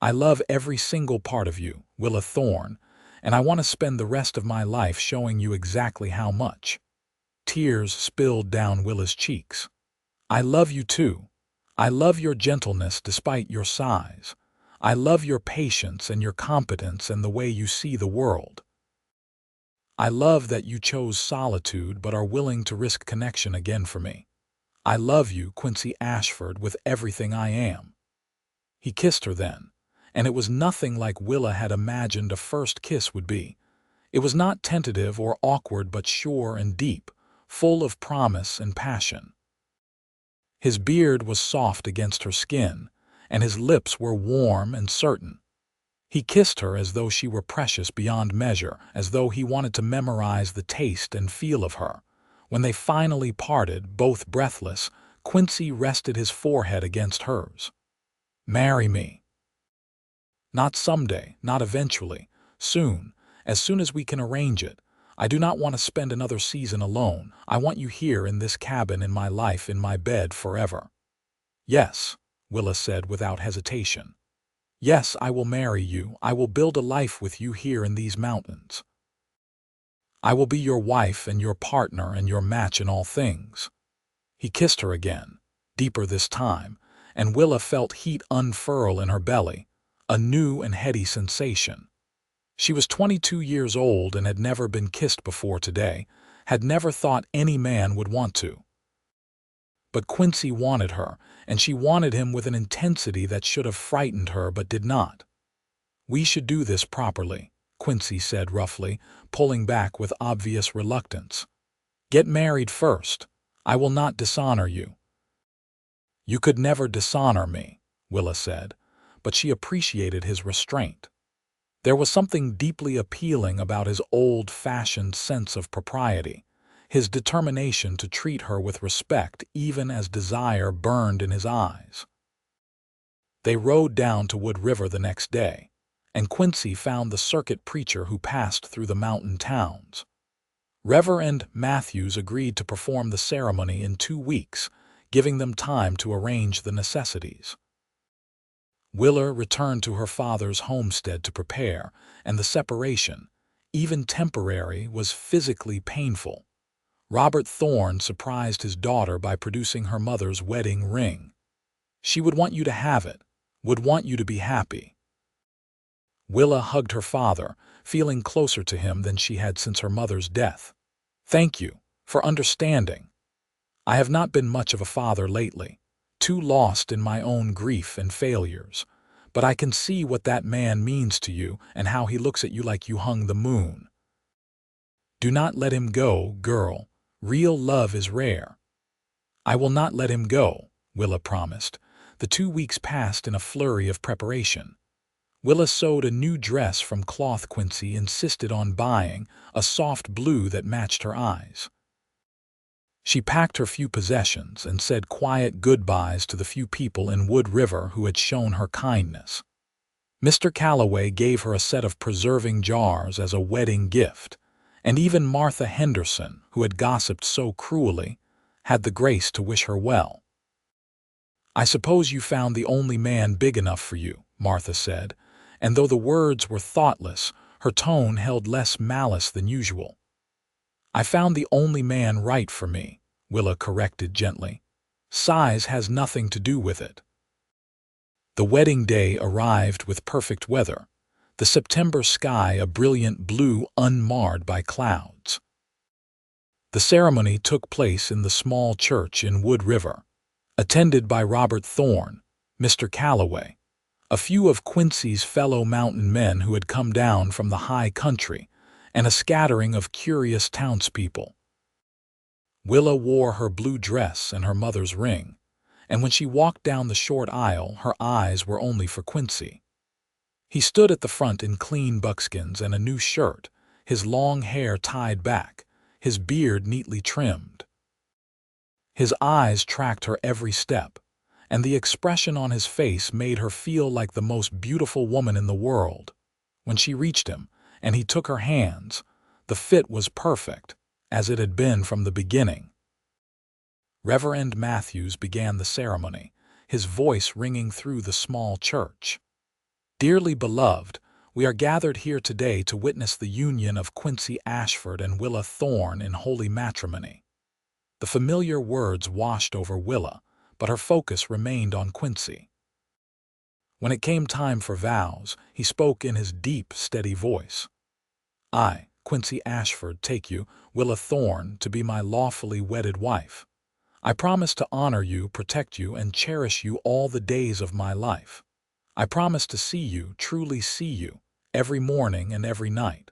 I love every single part of you, Willa Thorne, and I want to spend the rest of my life showing you exactly how much." Tears spilled down Willa's cheeks. "I love you too. I love your gentleness despite your size. I love your patience and your competence and the way you see the world. I love that you chose solitude but are willing to risk connection again for me. I love you, Quincy Ashford, with everything I am." He kissed her then, and it was nothing like Willa had imagined a first kiss would be. It was not tentative or awkward but sure and deep, full of promise and passion. His beard was soft against her skin, and his lips were warm and certain. He kissed her as though she were precious beyond measure, as though he wanted to memorize the taste and feel of her. When they finally parted, both breathless, Quincy rested his forehead against hers. "Marry me." "Not someday, not eventually. Soon, as soon as we can arrange it. I do not want to spend another season alone. I want you here in this cabin in my life, in my bed forever." "Yes," Willa said without hesitation. "Yes, I will marry you. I will build a life with you here in these mountains. I will be your wife and your partner and your match in all things." He kissed her again, deeper this time, and Willa felt heat unfurl in her belly, a new and heady sensation. She was 22 years old and had never been kissed before today, had never thought any man would want to. But Quincy wanted her, and she wanted him with an intensity that should have frightened her but did not. "We should do this properly," Quincy said roughly, pulling back with obvious reluctance. "Get married first. I will not dishonor you." "You could never dishonor me," Willa said, but she appreciated his restraint. There was something deeply appealing about his old-fashioned sense of propriety, his determination to treat her with respect even as desire burned in his eyes. They rode down to Wood River the next day, and Quincy found the circuit preacher who passed through the mountain towns. Reverend Matthews agreed to perform the ceremony in 2 weeks, giving them time to arrange the necessities. Willa returned to her father's homestead to prepare, and the separation, even temporary, was physically painful. Robert Thorne surprised his daughter by producing her mother's wedding ring. "She would want you to have it, would want you to be happy." Willa hugged her father, feeling closer to him than she had since her mother's death. "Thank you for understanding. I have not been much of a father lately, too lost in my own grief and failures, but I can see what that man means to you and how he looks at you like you hung the moon. Do not let him go, girl. Real love is rare." "I will not let him go," Willa promised. The 2 weeks passed in a flurry of preparation. Willa sewed a new dress from cloth Quincy insisted on buying, a soft blue that matched her eyes. She packed her few possessions and said quiet goodbyes to the few people in Wood River who had shown her kindness. Mr. Calloway gave her a set of preserving jars as a wedding gift, and even Martha Henderson, who had gossiped so cruelly, had the grace to wish her well. "I suppose you found the only man big enough for you," Martha said, and though the words were thoughtless, her tone held less malice than usual. "I found the only man right for me," Willa corrected gently. "Size has nothing to do with it." The wedding day arrived with perfect weather, the September sky a brilliant blue unmarred by clouds. The ceremony took place in the small church in Wood River, attended by Robert Thorne, Mr. Calloway, a few of Quincy's fellow mountain men who had come down from the high country, and a scattering of curious townspeople. Willa wore her blue dress and her mother's ring, and when she walked down the short aisle, her eyes were only for Quincy. He stood at the front in clean buckskins and a new shirt, his long hair tied back, his beard neatly trimmed. His eyes tracked her every step, and the expression on his face made her feel like the most beautiful woman in the world. When she reached him, and he took her hands, the fit was perfect, as it had been from the beginning. Reverend Matthews began the ceremony, his voice ringing through the small church. Dearly beloved, we are gathered here today to witness the union of Quincy Ashford and Willa Thorne in holy matrimony. The familiar words washed over Willa, but her focus remained on Quincy. When it came time for vows, he spoke in his deep, steady voice. I, Quincy Ashford, take you, Willa Thorne, to be my lawfully wedded wife. I promise to honor you, protect you, and cherish you all the days of my life. I promise to see you, truly see you, every morning and every night.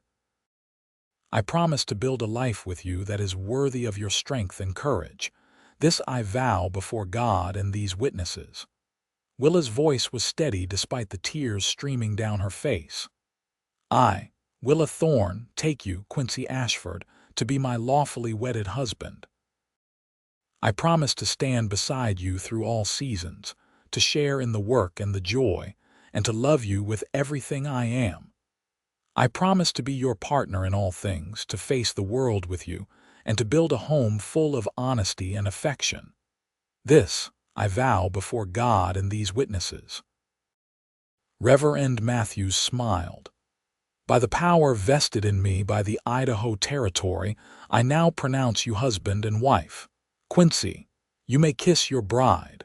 I promise to build a life with you that is worthy of your strength and courage. This I vow before God and these witnesses. Willa's voice was steady despite the tears streaming down her face. I, Willa Thorne, take you, Quincy Ashford, to be my lawfully wedded husband. I promise to stand beside you through all seasons, to share in the work and the joy, and to love you with everything I am. I promise to be your partner in all things, to face the world with you, and to build a home full of honesty and affection. This I vow before God and these witnesses. Reverend Matthews smiled. By the power vested in me by the Idaho Territory, I now pronounce you husband and wife. Quincy, you may kiss your bride.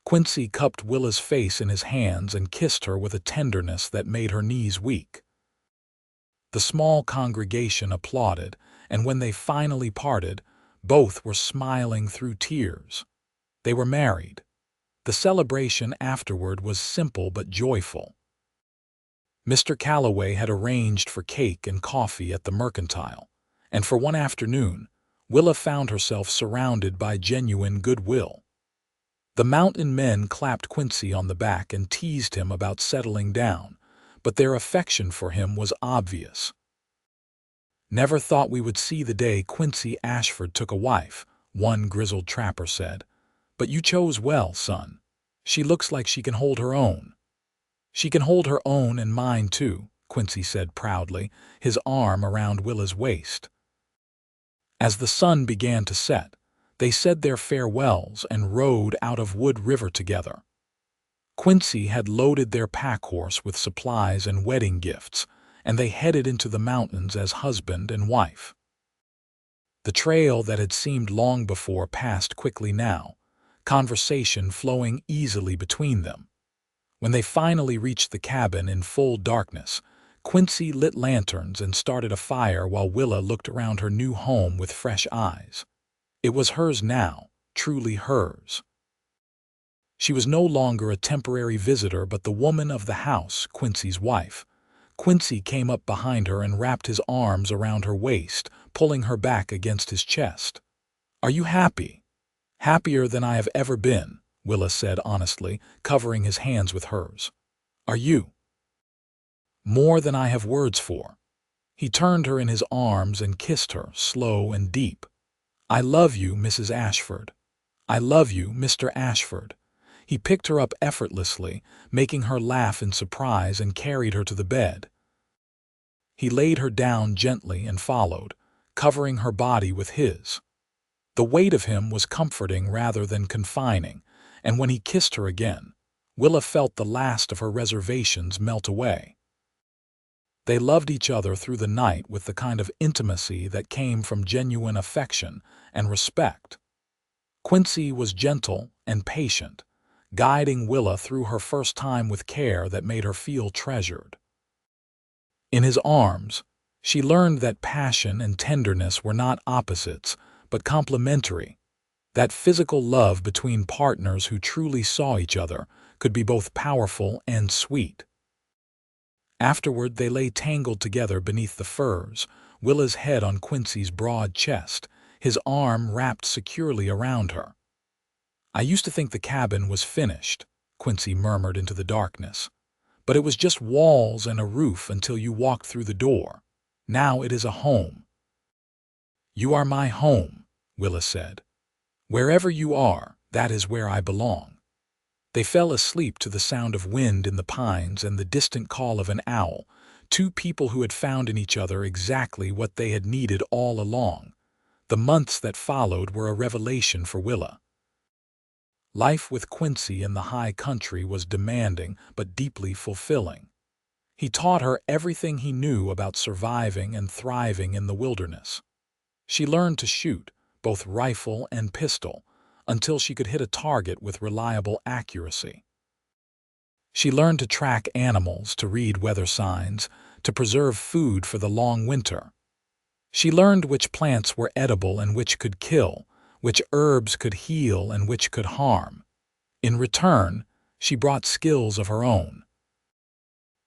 Quincy cupped Willa's face in his hands and kissed her with a tenderness that made her knees weak. The small congregation applauded, and when they finally parted, both were smiling through tears. They were married. The celebration afterward was simple but joyful. Mr. Calloway had arranged for cake and coffee at the Mercantile, and for one afternoon, Willa found herself surrounded by genuine goodwill. The mountain men clapped Quincy on the back and teased him about settling down, but their affection for him was obvious. Never thought we would see the day Quincy Ashford took a wife, one grizzled trapper said. But you chose well, son. She looks like she can hold her own. She can hold her own and mine too, Quincy said proudly, his arm around Willa's waist. As the sun began to set, they said their farewells and rode out of Wood River together. Quincy had loaded their pack horse with supplies and wedding gifts, and they headed into the mountains as husband and wife. The trail that had seemed long before passed quickly now, conversation flowing easily between them. When they finally reached the cabin in full darkness, Quincy lit lanterns and started a fire while Willa looked around her new home with fresh eyes. It was hers now, truly hers. She was no longer a temporary visitor but the woman of the house, Quincy's wife. Quincy came up behind her and wrapped his arms around her waist, pulling her back against his chest. "Are you happy?" "Happier than I have ever been," Willa said honestly, covering his hands with hers. "Are you?" "More than I have words for." He turned her in his arms and kissed her, slow and deep. "I love you, Mrs. Ashford. I love you, Mr. Ashford." He picked her up effortlessly, making her laugh in surprise, and carried her to the bed. He laid her down gently and followed, covering her body with his. The weight of him was comforting rather than confining, and when he kissed her again, Willa felt the last of her reservations melt away. They loved each other through the night with the kind of intimacy that came from genuine affection and respect. Quincy was gentle and patient, guiding Willa through her first time with care that made her feel treasured. In his arms, she learned that passion and tenderness were not opposites, but complementary, that physical love between partners who truly saw each other could be both powerful and sweet. Afterward, they lay tangled together beneath the firs, Willa's head on Quincy's broad chest, his arm wrapped securely around her. I used to think the cabin was finished, Quincy murmured into the darkness. But it was just walls and a roof until you walked through the door. Now it is a home. You are my home, Willa said. Wherever you are, that is where I belong. They fell asleep to the sound of wind in the pines and the distant call of an owl, two people who had found in each other exactly what they had needed all along. The months that followed were a revelation for Willa. Life with Quincy in the high country was demanding but deeply fulfilling. He taught her everything he knew about surviving and thriving in the wilderness. She learned to shoot, both rifle and pistol, until she could hit a target with reliable accuracy. She learned to track animals, to read weather signs, to preserve food for the long winter. She learned which plants were edible and which could kill, which herbs could heal and which could harm. In return, she brought skills of her own.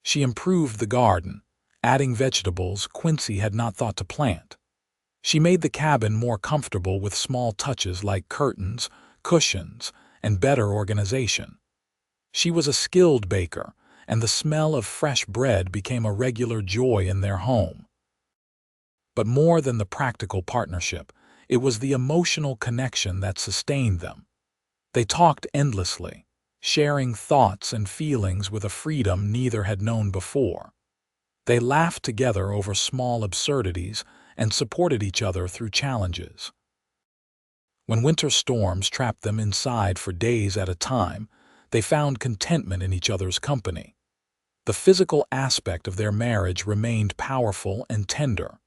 She improved the garden, adding vegetables Quincy had not thought to plant. She made the cabin more comfortable with small touches like curtains, cushions, and better organization. She was a skilled baker, and the smell of fresh bread became a regular joy in their home. But more than the practical partnership, it was the emotional connection that sustained them. They talked endlessly, sharing thoughts and feelings with a freedom neither had known before. They laughed together over small absurdities and supported each other through challenges. When winter storms trapped them inside for days at a time, they found contentment in each other's company. The physical aspect of their marriage remained powerful and tender.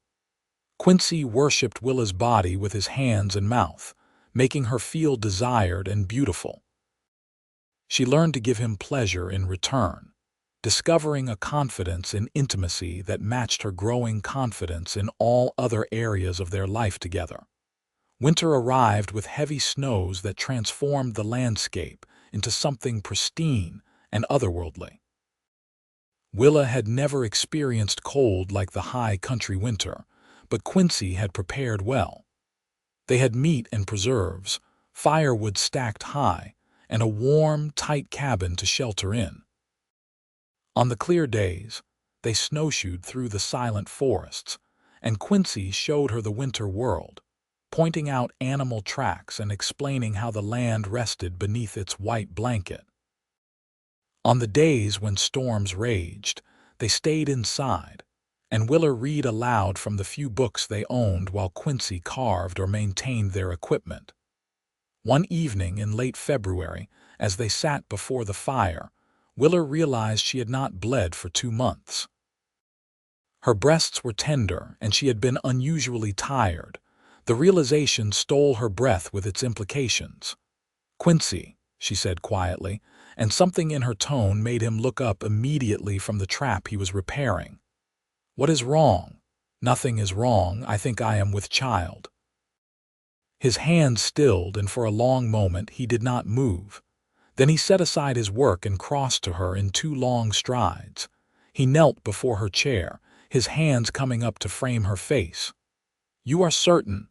Quincy worshipped Willa's body with his hands and mouth, making her feel desired and beautiful. She learned to give him pleasure in return, discovering a confidence in intimacy that matched her growing confidence in all other areas of their life together. Winter arrived with heavy snows that transformed the landscape into something pristine and otherworldly. Willa had never experienced cold like the high country winter, but Quincy had prepared well. They had meat and preserves, firewood stacked high, and a warm, tight cabin to shelter in. On the clear days, they snowshoed through the silent forests, and Quincy showed her the winter world, pointing out animal tracks and explaining how the land rested beneath its white blanket. On the days when storms raged, they stayed inside, and Willa read aloud from the few books they owned while Quincy carved or maintained their equipment. One evening in late February, as they sat before the fire, Willa realized she had not bled for 2 months. Her breasts were tender, and she had been unusually tired. The realization stole her breath with its implications. "Quincy," she said quietly, and something in her tone made him look up immediately from the trap he was repairing. "What is wrong?" "Nothing is wrong. I think I am with child." His hand stilled, and for a long moment he did not move. Then he set aside his work and crossed to her in 2 long strides. He knelt before her chair, his hands coming up to frame her face. "You are certain?"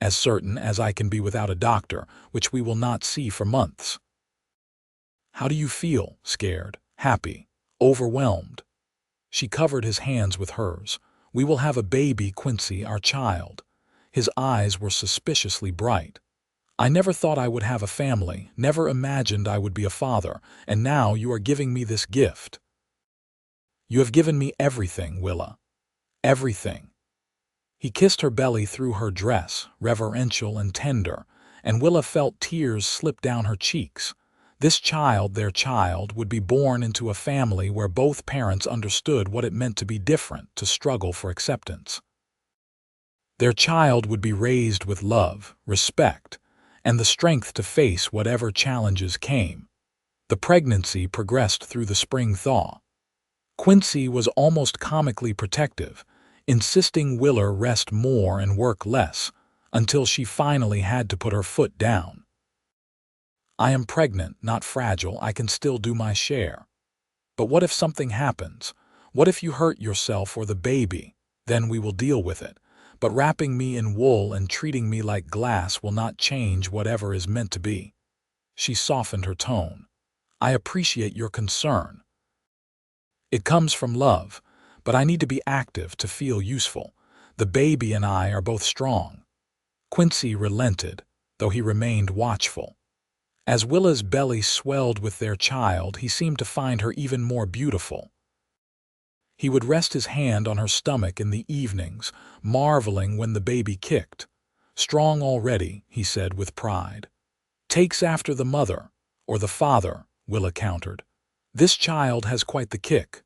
"As certain as I can be without a doctor, which we will not see for months." "How do you feel?" "Scared, happy, overwhelmed." She covered his hands with hers. "We will have a baby, Quincy, our child." His eyes were suspiciously bright. "I never thought I would have a family, never imagined I would be a father, and now you are giving me this gift." "You have given me everything, Willa. Everything." He kissed her belly through her dress, reverential and tender, and Willa felt tears slip down her cheeks. This child, their child, would be born into a family where both parents understood what it meant to be different, to struggle for acceptance. Their child would be raised with love, respect, and the strength to face whatever challenges came. The pregnancy progressed through the spring thaw. Quincy was almost comically protective, insisting Willa rest more and work less, until she finally had to put her foot down. "I am pregnant, not fragile. I can still do my share." "But what if something happens? What if you hurt yourself or the baby? Then we will deal with it. But wrapping me in wool and treating me like glass will not change whatever is meant to be." She softened her tone. "I appreciate your concern. It comes from love, but I need to be active to feel useful. The baby and I are both strong." Quincy relented, though he remained watchful. As Willa's belly swelled with their child, he seemed to find her even more beautiful. He would rest his hand on her stomach in the evenings, marveling when the baby kicked. "Strong already," he said with pride. "Takes after the mother, or the father," Willa countered. "This child has quite the kick."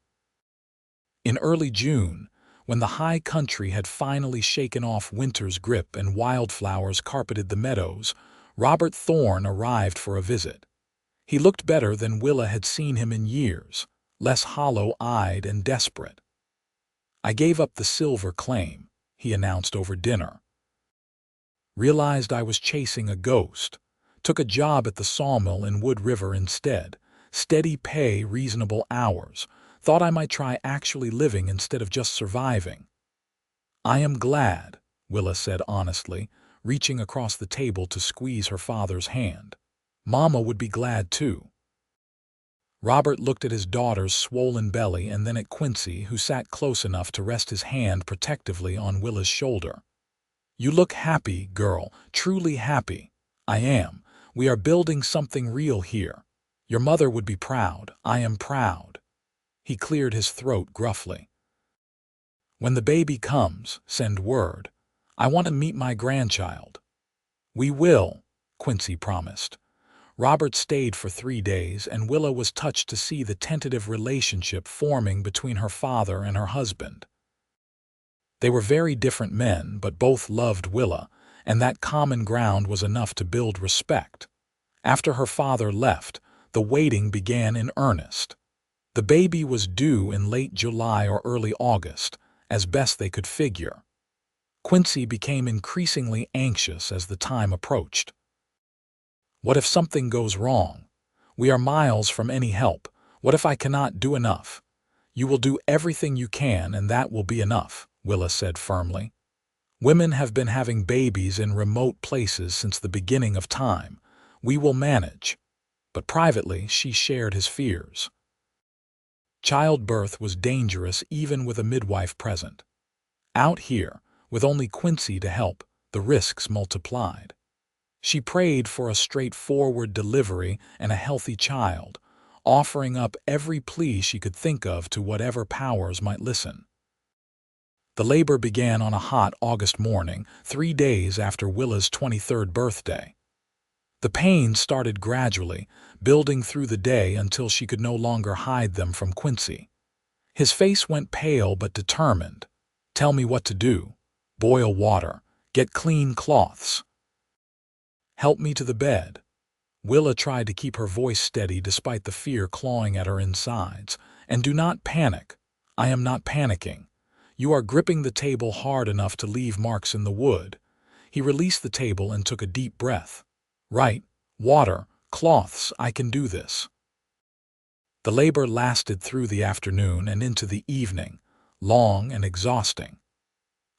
In early June, when the high country had finally shaken off winter's grip and wildflowers carpeted the meadows, Robert Thorne arrived for a visit. He looked better than Willa had seen him in years, less hollow-eyed and desperate. "I gave up the silver claim," he announced over dinner. "Realized I was chasing a ghost. Took a job at the sawmill in Wood River instead. Steady pay, reasonable hours. Thought I might try actually living instead of just surviving." "I am glad," Willa said honestly, reaching across the table to squeeze her father's hand. "Mama would be glad too." Robert looked at his daughter's swollen belly and then at Quincy, who sat close enough to rest his hand protectively on Willa's shoulder. "You look happy, girl, truly happy." "I am. We are building something real here. Your mother would be proud. I am proud." He cleared his throat gruffly. "When the baby comes, send word. I want to meet my grandchild." "We will," Quincy promised. Robert stayed for 3 days, and Willa was touched to see the tentative relationship forming between her father and her husband. They were very different men, but both loved Willa, and that common ground was enough to build respect. After her father left, the waiting began in earnest. The baby was due in late July or early August, as best they could figure. Quincy became increasingly anxious as the time approached. "What if something goes wrong? We are miles from any help. What if I cannot do enough?" "You will do everything you can, and that will be enough," Willa said firmly. "Women have been having babies in remote places since the beginning of time. We will manage." But privately, she shared his fears. Childbirth was dangerous even with a midwife present. Out here, with only Quincy to help, the risks multiplied. She prayed for a straightforward delivery and a healthy child, offering up every plea she could think of to whatever powers might listen. The labor began on a hot August morning, 3 days after Willa's 23rd birthday. The pain started gradually, building through the day until she could no longer hide them from Quincy. His face went pale but determined. "Tell me what to do. Boil water. Get clean cloths. Help me to the bed." Willa tried to keep her voice steady despite the fear clawing at her insides. "And do not panic." "I am not panicking. You are gripping the table hard enough to leave marks in the wood." He released the table and took a deep breath. "Right. Water, cloths, I can do this." The labor lasted through the afternoon and into the evening, long and exhausting.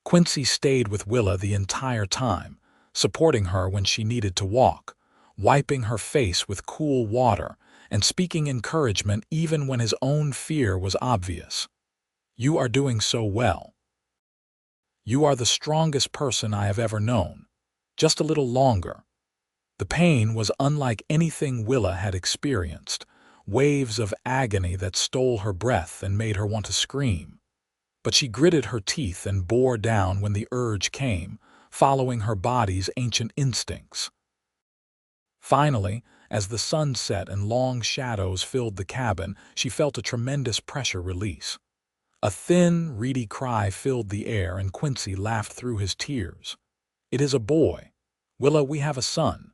Quincy stayed with Willa the entire time, supporting her when she needed to walk, wiping her face with cool water, and speaking encouragement even when his own fear was obvious. "You are doing so well. You are the strongest person I have ever known. Just a little longer." The pain was unlike anything Willa had experienced, waves of agony that stole her breath and made her want to scream. But she gritted her teeth and bore down when the urge came, following her body's ancient instincts. Finally, as the sun set and long shadows filled the cabin, she felt a tremendous pressure release. A thin, reedy cry filled the air, and Quincy laughed through his tears. "It is a boy. Willa, we have a son."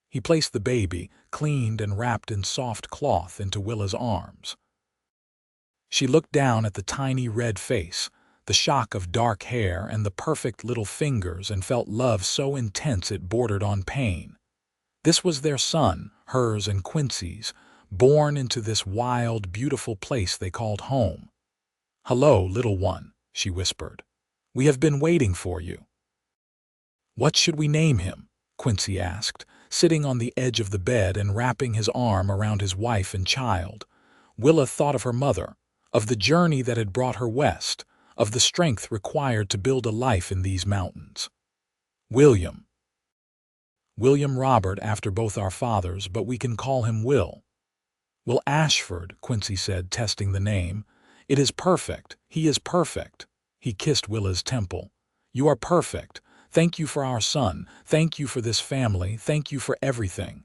He placed the baby, cleaned and wrapped in soft cloth, into Willa's arms. She looked down at the tiny red face, the shock of dark hair, and the perfect little fingers, and felt love so intense it bordered on pain. This was their son, hers and Quincy's, born into this wild, beautiful place they called home. "Hello, little one," she whispered. "We have been waiting for you." "What should we name him?" Quincy asked, sitting on the edge of the bed and wrapping his arm around his wife and child. Willa thought of her mother, of the journey that had brought her west, of the strength required to build a life in these mountains. William Robert after both our fathers, but we can call him Will. Will Ashford, Quincy said, testing the name. It is perfect. He is perfect. He kissed Willa's temple. You are perfect. Thank you for our son. Thank you for this family. Thank you for everything.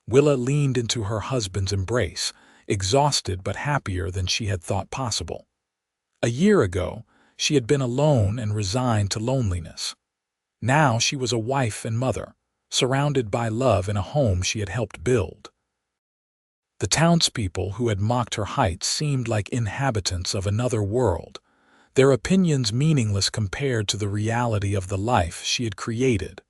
Willa leaned into her husband's embrace, exhausted but happier than she had thought possible. A year ago, she had been alone and resigned to loneliness. Now she was a wife and mother, surrounded by love in a home she had helped build. The townspeople who had mocked her height seemed like inhabitants of another world, their opinions meaningless compared to the reality of the life she had created.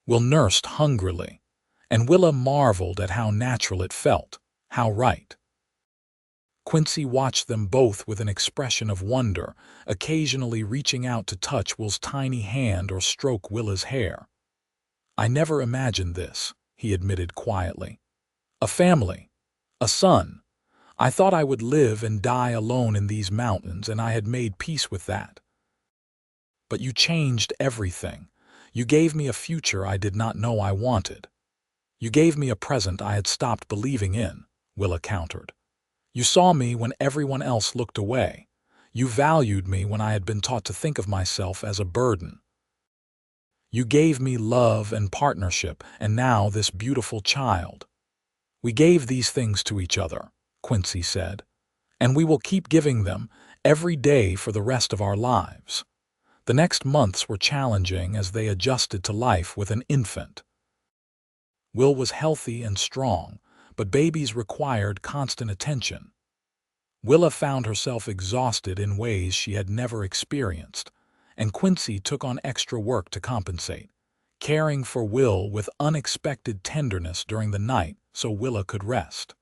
Will nursed hungrily, and Willa marveled at how natural it felt, how right. Quincy watched them both with an expression of wonder, occasionally reaching out to touch Will's tiny hand or stroke Willa's hair. I never imagined this, he admitted quietly. A family, a son. I thought I would live and die alone in these mountains, and I had made peace with that. But you changed everything. You gave me a future I did not know I wanted. You gave me a present I had stopped believing in, Willa countered. You saw me when everyone else looked away. You valued me when I had been taught to think of myself as a burden. You gave me love and partnership, and now this beautiful child. We gave these things to each other, Quincy said, and we will keep giving them every day for the rest of our lives. The next months were challenging as they adjusted to life with an infant. Will was healthy and strong, but babies required constant attention. Willa found herself exhausted in ways she had never experienced, and Quincy took on extra work to compensate, caring for Will with unexpected tenderness during the night so Willa could rest.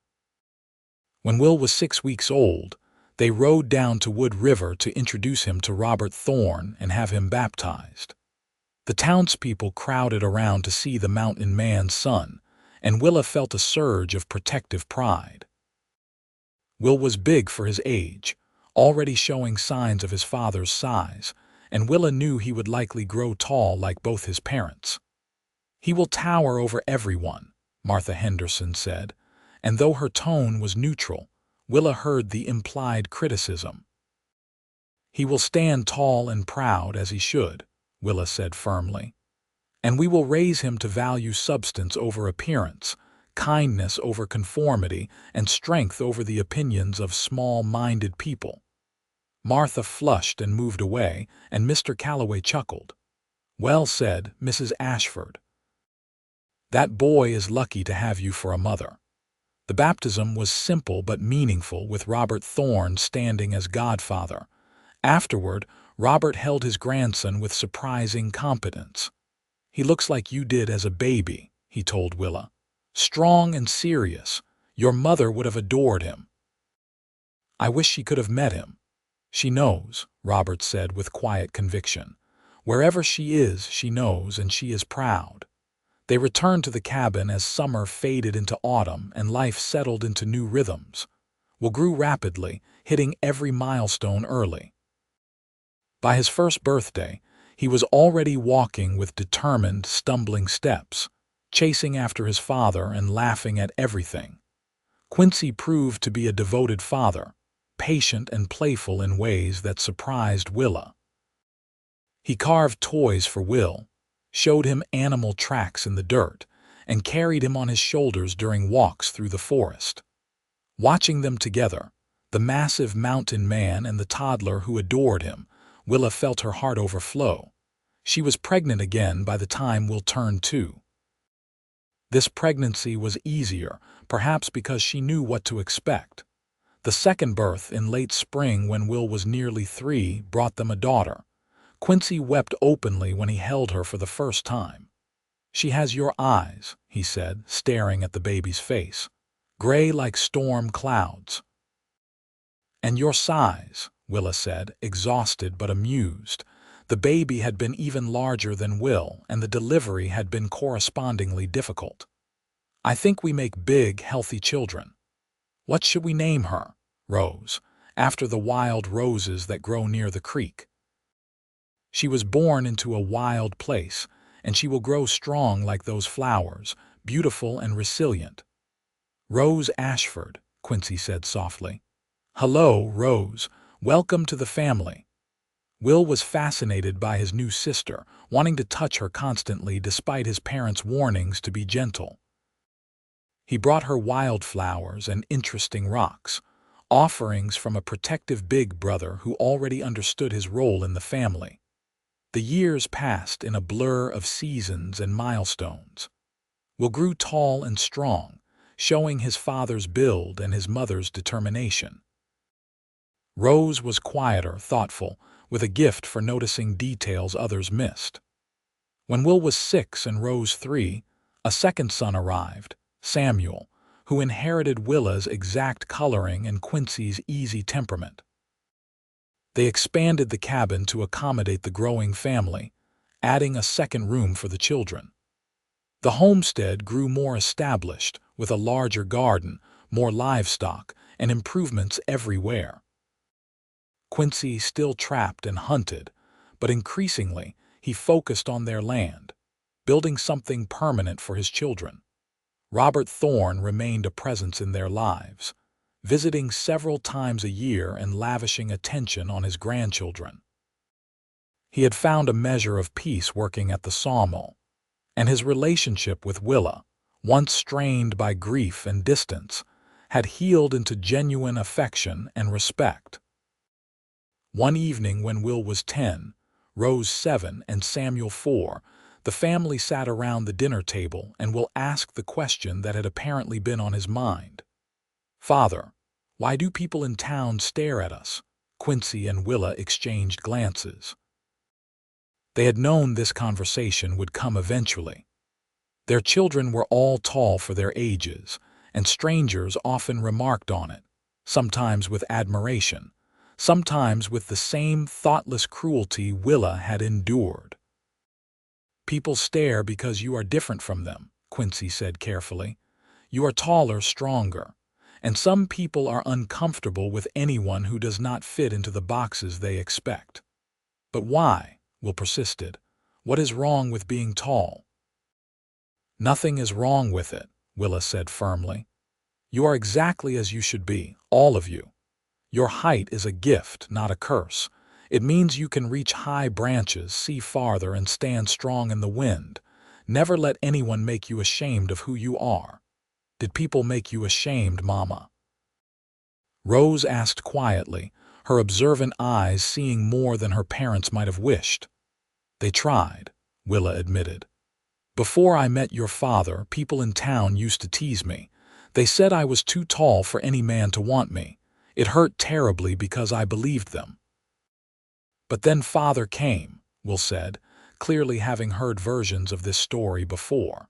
When Will was 6 weeks old, they rode down to Wood River to introduce him to Robert Thorne and have him baptized. The townspeople crowded around to see the mountain man's son, and Willa felt a surge of protective pride. Will was big for his age, already showing signs of his father's size, and Willa knew he would likely grow tall like both his parents. He will tower over everyone, Martha Henderson said, and though her tone was neutral, Willa heard the implied criticism. He will stand tall and proud as he should, Willa said firmly, and we will raise him to value substance over appearance, kindness over conformity, and strength over the opinions of small-minded people. Martha flushed and moved away, and Mr. Calloway chuckled. Well said, Mrs. Ashford. That boy is lucky to have you for a mother. The baptism was simple but meaningful, with Robert Thorne standing as godfather. Afterward, Robert held his grandson with surprising competence. He looks like you did as a baby, he told Willa. Strong and serious. Your mother would have adored him. I wish she could have met him. She knows, Robert said with quiet conviction. Wherever she is, she knows, and she is proud. They returned to the cabin as summer faded into autumn and life settled into new rhythms. Will grew rapidly, hitting every milestone early. By his first birthday, he was already walking with determined, stumbling steps, chasing after his father and laughing at everything. Quincy proved to be a devoted father, patient and playful in ways that surprised Willa. He carved toys for Will, showed him animal tracks in the dirt, and carried him on his shoulders during walks through the forest. Watching them together, the massive mountain man and the toddler who adored him, Willa felt her heart overflow. She was pregnant again by the time Will turned 2. This pregnancy was easier, perhaps because she knew what to expect. The second birth in late spring, when Will was nearly 3, brought them a daughter. Quincy wept openly when he held her for the first time. She has your eyes, he said, staring at the baby's face, gray like storm clouds. And your size, Willa said, exhausted but amused. The baby had been even larger than Will, and the delivery had been correspondingly difficult. "I think we make big, healthy children. What should we name her?" "Rose, after the wild roses that grow near the creek. She was born into a wild place, and she will grow strong like those flowers, beautiful and resilient." "Rose Ashford," Quincy said softly. "Hello, Rose. Welcome to the family." Will was fascinated by his new sister, wanting to touch her constantly despite his parents' warnings to be gentle. He brought her wildflowers and interesting rocks, offerings from a protective big brother who already understood his role in the family. The years passed in a blur of seasons and milestones. Will grew tall and strong, showing his father's build and his mother's determination. Rose was quieter, thoughtful, with a gift for noticing details others missed. When Will was 6 and Rose 3, a second son arrived, Samuel, who inherited Willa's exact coloring and Quincy's easy temperament. They expanded the cabin to accommodate the growing family, adding a second room for the children. The homestead grew more established, with a larger garden, more livestock, and improvements everywhere. Quincy still trapped and hunted, but increasingly he focused on their land, building something permanent for his children. Robert Thorne remained a presence in their lives, visiting several times a year and lavishing attention on his grandchildren. He had found a measure of peace working at the sawmill, and his relationship with Willa, once strained by grief and distance, had healed into genuine affection and respect. One evening when Will was 10, Rose 7, and Samuel 4, the family sat around the dinner table and Will asked the question that had apparently been on his mind. "Father, why do people in town stare at us?" Quincy and Willa exchanged glances. They had known this conversation would come eventually. Their children were all tall for their ages, and strangers often remarked on it, sometimes with admiration, sometimes with the same thoughtless cruelty Willa had endured. "People stare because you are different from them," Quincy said carefully. "You are taller, stronger, and some people are uncomfortable with anyone who does not fit into the boxes they expect." "But why?" Will persisted. "What is wrong with being tall?" "Nothing is wrong with it," Willa said firmly. "You are exactly as you should be, all of you. Your height is a gift, not a curse. It means you can reach high branches, see farther, and stand strong in the wind. Never let anyone make you ashamed of who you are." "Did people make you ashamed, Mama?" Rose asked quietly, her observant eyes seeing more than her parents might have wished. "They tried," Willa admitted. "Before I met your father, people in town used to tease me. They said I was too tall for any man to want me. It hurt terribly because I believed them." "But then Father came," Will said, clearly having heard versions of this story before.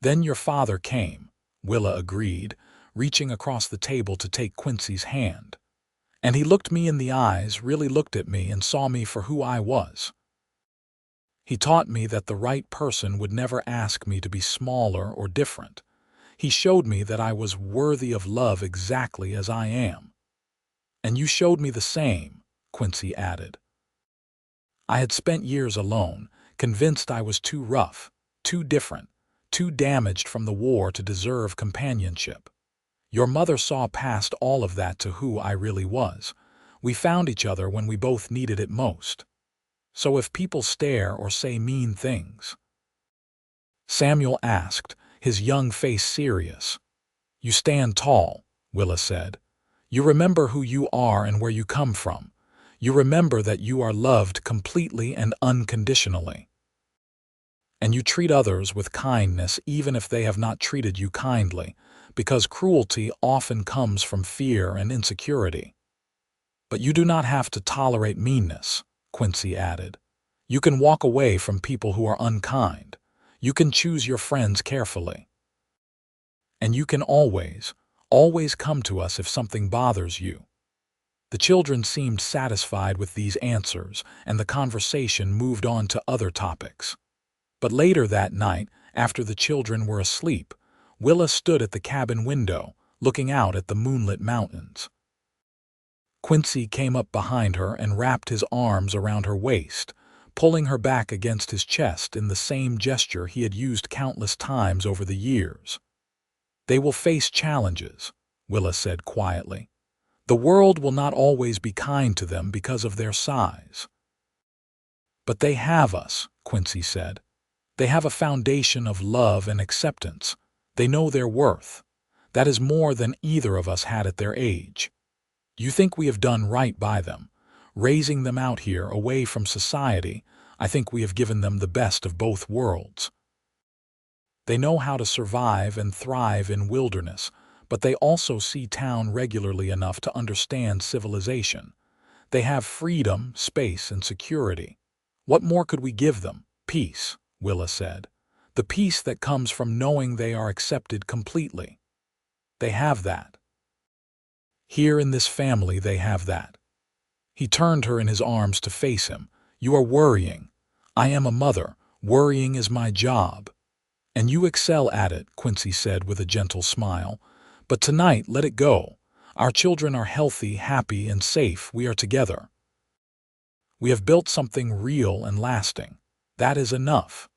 "Then your father came," Willa agreed, reaching across the table to take Quincy's hand. "And he looked me in the eyes, really looked at me and saw me for who I was. He taught me that the right person would never ask me to be smaller or different. He showed me that I was worthy of love exactly as I am." "And you showed me the same," Quincy added. "I had spent years alone, convinced I was too rough, too different, too damaged from the war to deserve companionship. Your mother saw past all of that to who I really was. We found each other when we both needed it most. So if people stare or say mean things—" Samuel asked, his young face serious. "You stand tall," Willa said. "You remember who you are and where you come from. You remember that you are loved completely and unconditionally. And you treat others with kindness even if they have not treated you kindly, because cruelty often comes from fear and insecurity. But you do not have to tolerate meanness," Quincy added. "You can walk away from people who are unkind. You can choose your friends carefully. And you can always come to us if something bothers you." The children seemed satisfied with these answers, and the conversation moved on to other topics. But later that night, after the children were asleep, Willa stood at the cabin window, looking out at the moonlit mountains. Quincy came up behind her and wrapped his arms around her waist, pulling her back against his chest in the same gesture he had used countless times over the years. "They will face challenges," Willa said quietly. "The world will not always be kind to them because of their size." "But they have us," Quincy said. "They have a foundation of love and acceptance. They know their worth. That is more than either of us had at their age. You think we have done right by them. Raising them out here away from society, I think we have given them the best of both worlds. They know how to survive and thrive in wilderness, but they also see town regularly enough to understand civilization. They have freedom, space, and security. What more could we give them? Peace," Willa said. "The peace that comes from knowing they are accepted completely. They have that. Here in this family they have that." He turned her in his arms to face him. "You are worrying. I am a mother. Worrying is my job. And you excel at it," Quincy said with a gentle smile. "But tonight, let it go. Our children are healthy, happy, and safe. We are together. We have built something real and lasting. That is enough."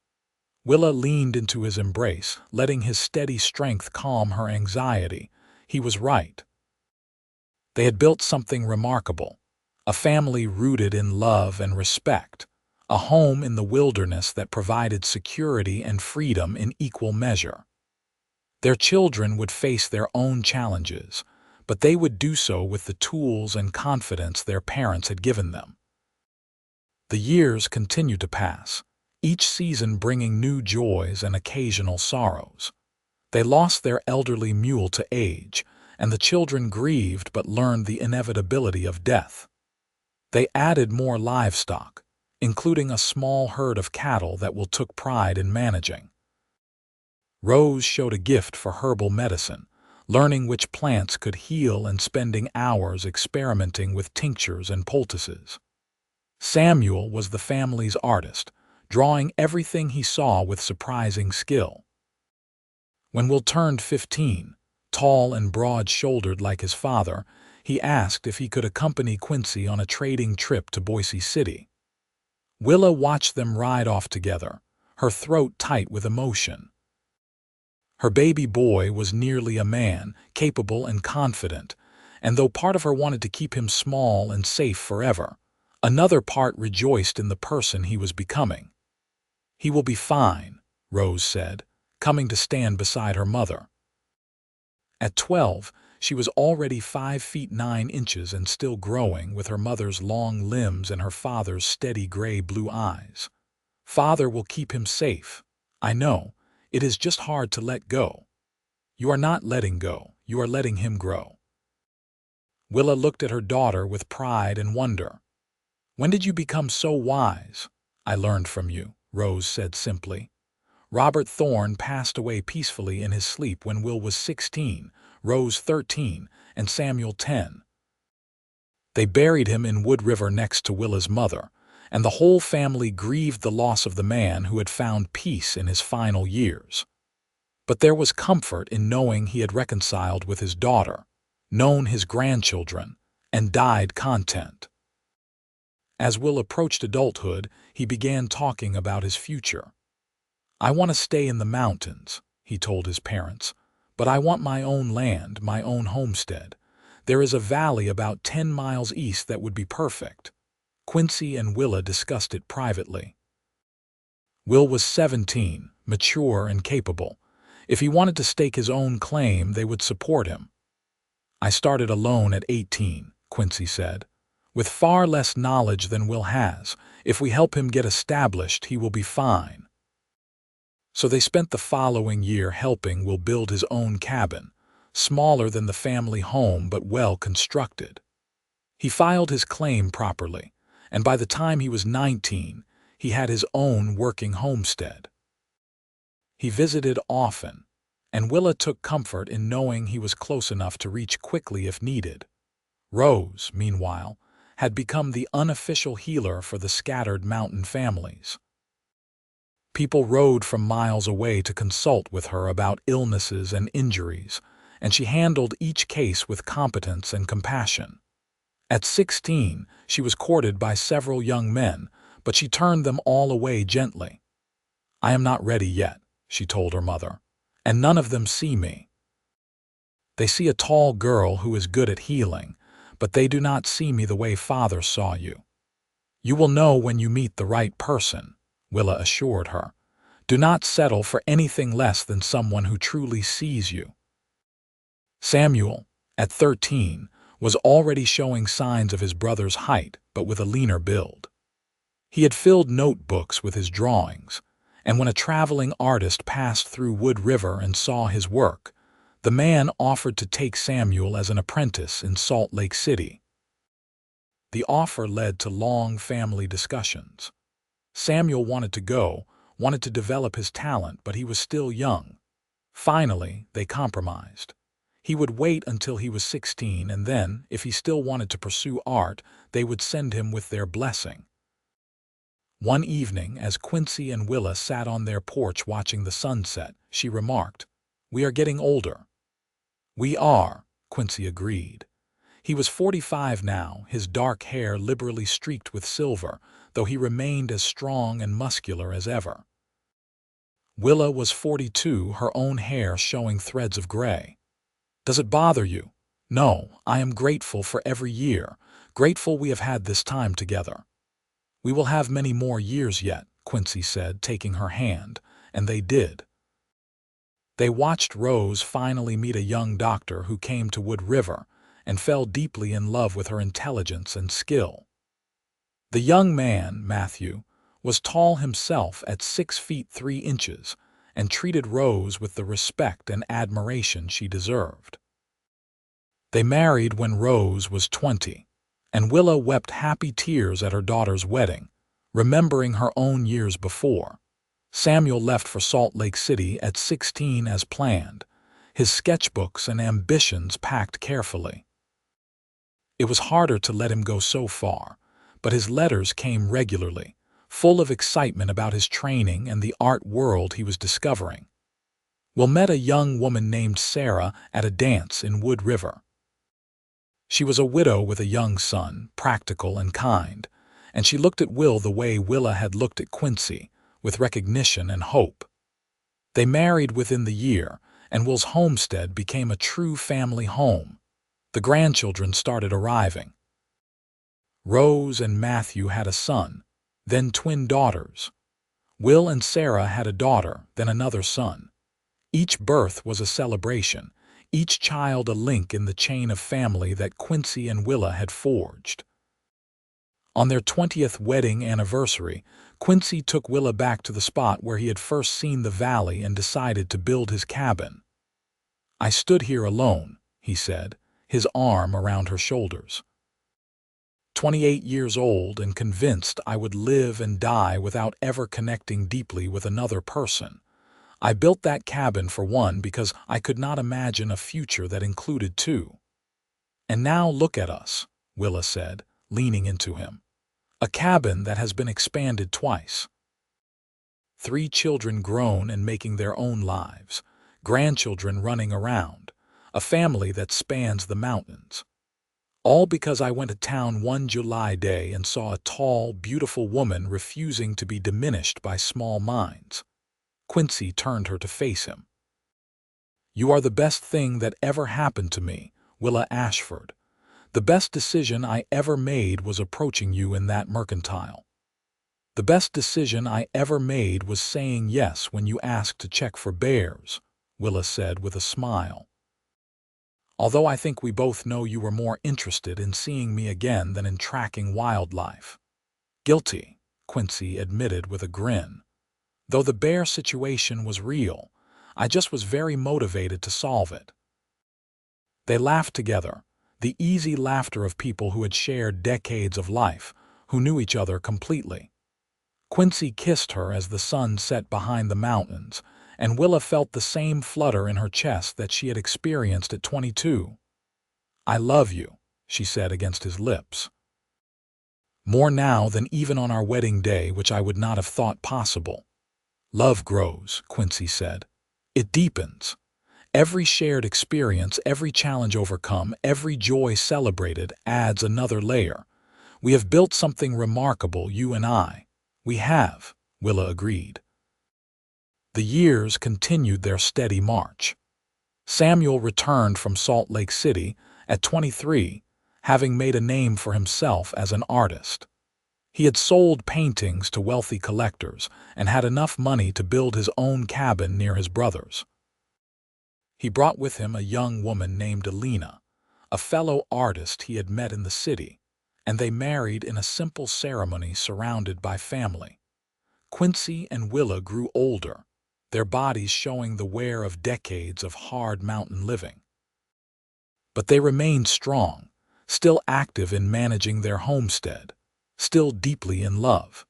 Willa leaned into his embrace, letting his steady strength calm her anxiety. He was right. They had built something remarkable. A family rooted in love and respect. A home in the wilderness that provided security and freedom in equal measure. Their children would face their own challenges, but they would do so with the tools and confidence their parents had given them. The years continued to pass, each season bringing new joys and occasional sorrows. They lost their elderly mule to age, and the children grieved but learned the inevitability of death. They added more livestock, including a small herd of cattle that Will took pride in managing. Rose showed a gift for herbal medicine, learning which plants could heal and spending hours experimenting with tinctures and poultices. Samuel was the family's artist, drawing everything he saw with surprising skill. When Will turned 15, tall and broad-shouldered like his father, he asked if he could accompany Quincy on a trading trip to Boise City. Willa watched them ride off together, her throat tight with emotion. Her baby boy was nearly a man, capable and confident, and though part of her wanted to keep him small and safe forever, another part rejoiced in the person he was becoming. "He will be fine," Rose said, coming to stand beside her mother. At 12, she was already 5 feet 9 inches and still growing, with her mother's long limbs and her father's steady gray-blue eyes. "Father will keep him safe. I know. It is just hard to let go." "You are not letting go. You are letting him grow." Willa looked at her daughter with pride and wonder. "When did you become so wise?" "I learned from you," Rose said simply. "Robert Thorne passed away peacefully in his sleep when Will was 16, Rose 13, and Samuel 10. They buried him in Wood River next to Willa's mother, and the whole family grieved the loss of the man who had found peace in his final years. But there was comfort in knowing he had reconciled with his daughter, known his grandchildren, and died content. As Will approached adulthood, he began talking about his future. "I want to stay in the mountains," he told his parents, "but I want my own land, my own homestead. There is a valley about 10 miles east that would be perfect." Quincy and Willa discussed it privately. Will was 17, mature and capable. If he wanted to stake his own claim, they would support him. "I started alone at 18, Quincy said. "With far less knowledge than Will has. If we help him get established, he will be fine." So they spent the following year helping Will build his own cabin, smaller than the family home but well constructed. He filed his claim properly, and by the time he was 19, he had his own working homestead. He visited often, and Willa took comfort in knowing he was close enough to reach quickly if needed. Rose, meanwhile, had become the unofficial healer for the scattered mountain families. People rode from miles away to consult with her about illnesses and injuries, and she handled each case with competence and compassion. At 16, she was courted by several young men, but she turned them all away gently. "I am not ready yet," she told her mother, "and none of them see me. They see a tall girl who is good at healing, but they do not see me the way Father saw you." "You will know when you meet the right person," Willa assured her. "Do not settle for anything less than someone who truly sees you." Samuel, at 13, was already showing signs of his brother's height, but with a leaner build. He had filled notebooks with his drawings, and when a traveling artist passed through Wood River and saw his work, the man offered to take Samuel as an apprentice in Salt Lake City. The offer led to long family discussions. Samuel wanted to go, wanted to develop his talent, but he was still young. Finally, they compromised. He would wait until he was 16, and then, if he still wanted to pursue art, they would send him with their blessing. One evening, as Quincy and Willa sat on their porch watching the sunset, she remarked, "We are getting older." "We are," Quincy agreed. He was 45 now, his dark hair liberally streaked with silver, though he remained as strong and muscular as ever. Willa was 42, her own hair showing threads of gray. "Does it bother you?" "No, I am grateful for every year, grateful we have had this time together." "We will have many more years yet," Quincy said, taking her hand, and they did. They watched Rose finally meet a young doctor who came to Wood River and fell deeply in love with her intelligence and skill. The young man, Matthew, was tall himself at 6 feet 3 inches and treated Rose with the respect and admiration she deserved. They married when Rose was 20, and Willa wept happy tears at her daughter's wedding, remembering her own years before. Samuel left for Salt Lake City at 16 as planned, his sketchbooks and ambitions packed carefully. It was harder to let him go so far, but his letters came regularly, full of excitement about his training and the art world he was discovering. Will met a young woman named Sarah at a dance in Wood River. She was a widow with a young son, practical and kind, and she looked at Will the way Willa had looked at Quincy, with recognition and hope. They married within the year, and Will's homestead became a true family home. The grandchildren started arriving. Rose and Matthew had a son, then twin daughters. Will and Sarah had a daughter, then another son. Each birth was a celebration, each child a link in the chain of family that Quincy and Willa had forged. On their 20th wedding anniversary, Quincy took Willa back to the spot where he had first seen the valley and decided to build his cabin. "I stood here alone," he said, his arm around her shoulders. 28 years old and convinced I would live and die without ever connecting deeply with another person. I built that cabin for one because I could not imagine a future that included two. And now look at us, Willa said, leaning into him. A cabin that has been expanded twice. 3 children grown and making their own lives, grandchildren running around, a family that spans the mountains. All because I went to town one July day and saw a tall, beautiful woman refusing to be diminished by small minds. Quincy turned her to face him. "You are the best thing that ever happened to me, Willa Ashford. The best decision I ever made was approaching you in that mercantile. The best decision I ever made was saying yes when you asked to check for bears," Willa said with a smile. "Although I think we both know you were more interested in seeing me again than in tracking wildlife." "Guilty," Quincy admitted with a grin. "Though the bear situation was real, I just was very motivated to solve it." They laughed together, the easy laughter of people who had shared decades of life, who knew each other completely. Quincy kissed her as the sun set behind the mountains, and Willa felt the same flutter in her chest that she had experienced at 22. "I love you," she said against his lips. More now than even on our wedding day, which I would not have thought possible. Love grows, Quincy said. It deepens. Every shared experience, every challenge overcome, every joy celebrated adds another layer. We have built something remarkable, you and I. We have, Willa agreed. The years continued their steady march. Samuel returned from Salt Lake City at 23, having made a name for himself as an artist. He had sold paintings to wealthy collectors and had enough money to build his own cabin near his brother's. He brought with him a young woman named Alina, a fellow artist he had met in the city, and they married in a simple ceremony surrounded by family. Quincy and Willa grew older, their bodies showing the wear of decades of hard mountain living. But they remained strong, still active in managing their homestead, still deeply in love.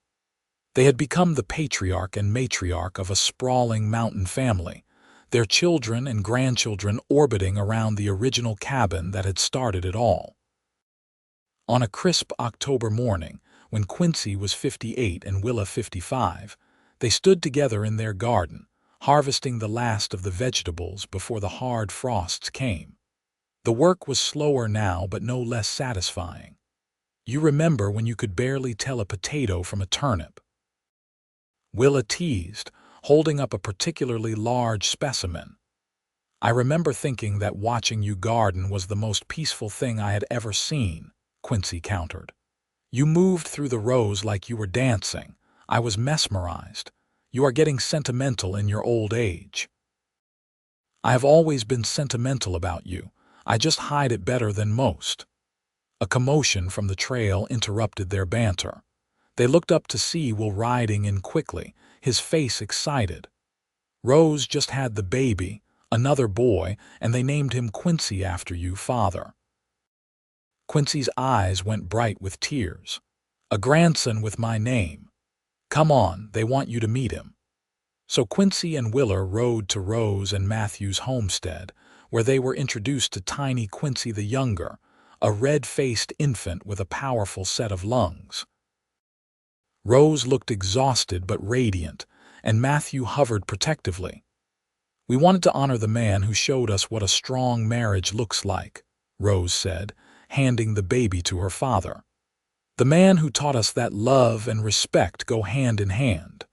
They had become the patriarch and matriarch of a sprawling mountain family, their children and grandchildren orbiting around the original cabin that had started it all. On a crisp October morning, when Quincy was 58 and Willa 55, they stood together in their garden, harvesting the last of the vegetables before the hard frosts came. The work was slower now, but no less satisfying. You remember when you could barely tell a potato from a turnip? Willa teased, holding up a particularly large specimen. I remember thinking that watching you garden was the most peaceful thing I had ever seen, Quincy countered. You moved through the rows like you were dancing. I was mesmerized. You are getting sentimental in your old age. I have always been sentimental about you. I just hide it better than most. A commotion from the trail interrupted their banter. They looked up to see Will riding in quickly, his face excited. Rose just had the baby, another boy, and they named him Quincy after you, father. Quincy's eyes went bright with tears. A grandson with my name. Come on, they want you to meet him. So Quincy and Willa rode to Rose and Matthew's homestead, where they were introduced to tiny Quincy the younger, a red-faced infant with a powerful set of lungs. Rose looked exhausted but radiant, and Matthew hovered protectively. We wanted to honor the man who showed us what a strong marriage looks like, Rose said, handing the baby to her father. The man who taught us that love and respect go hand in hand.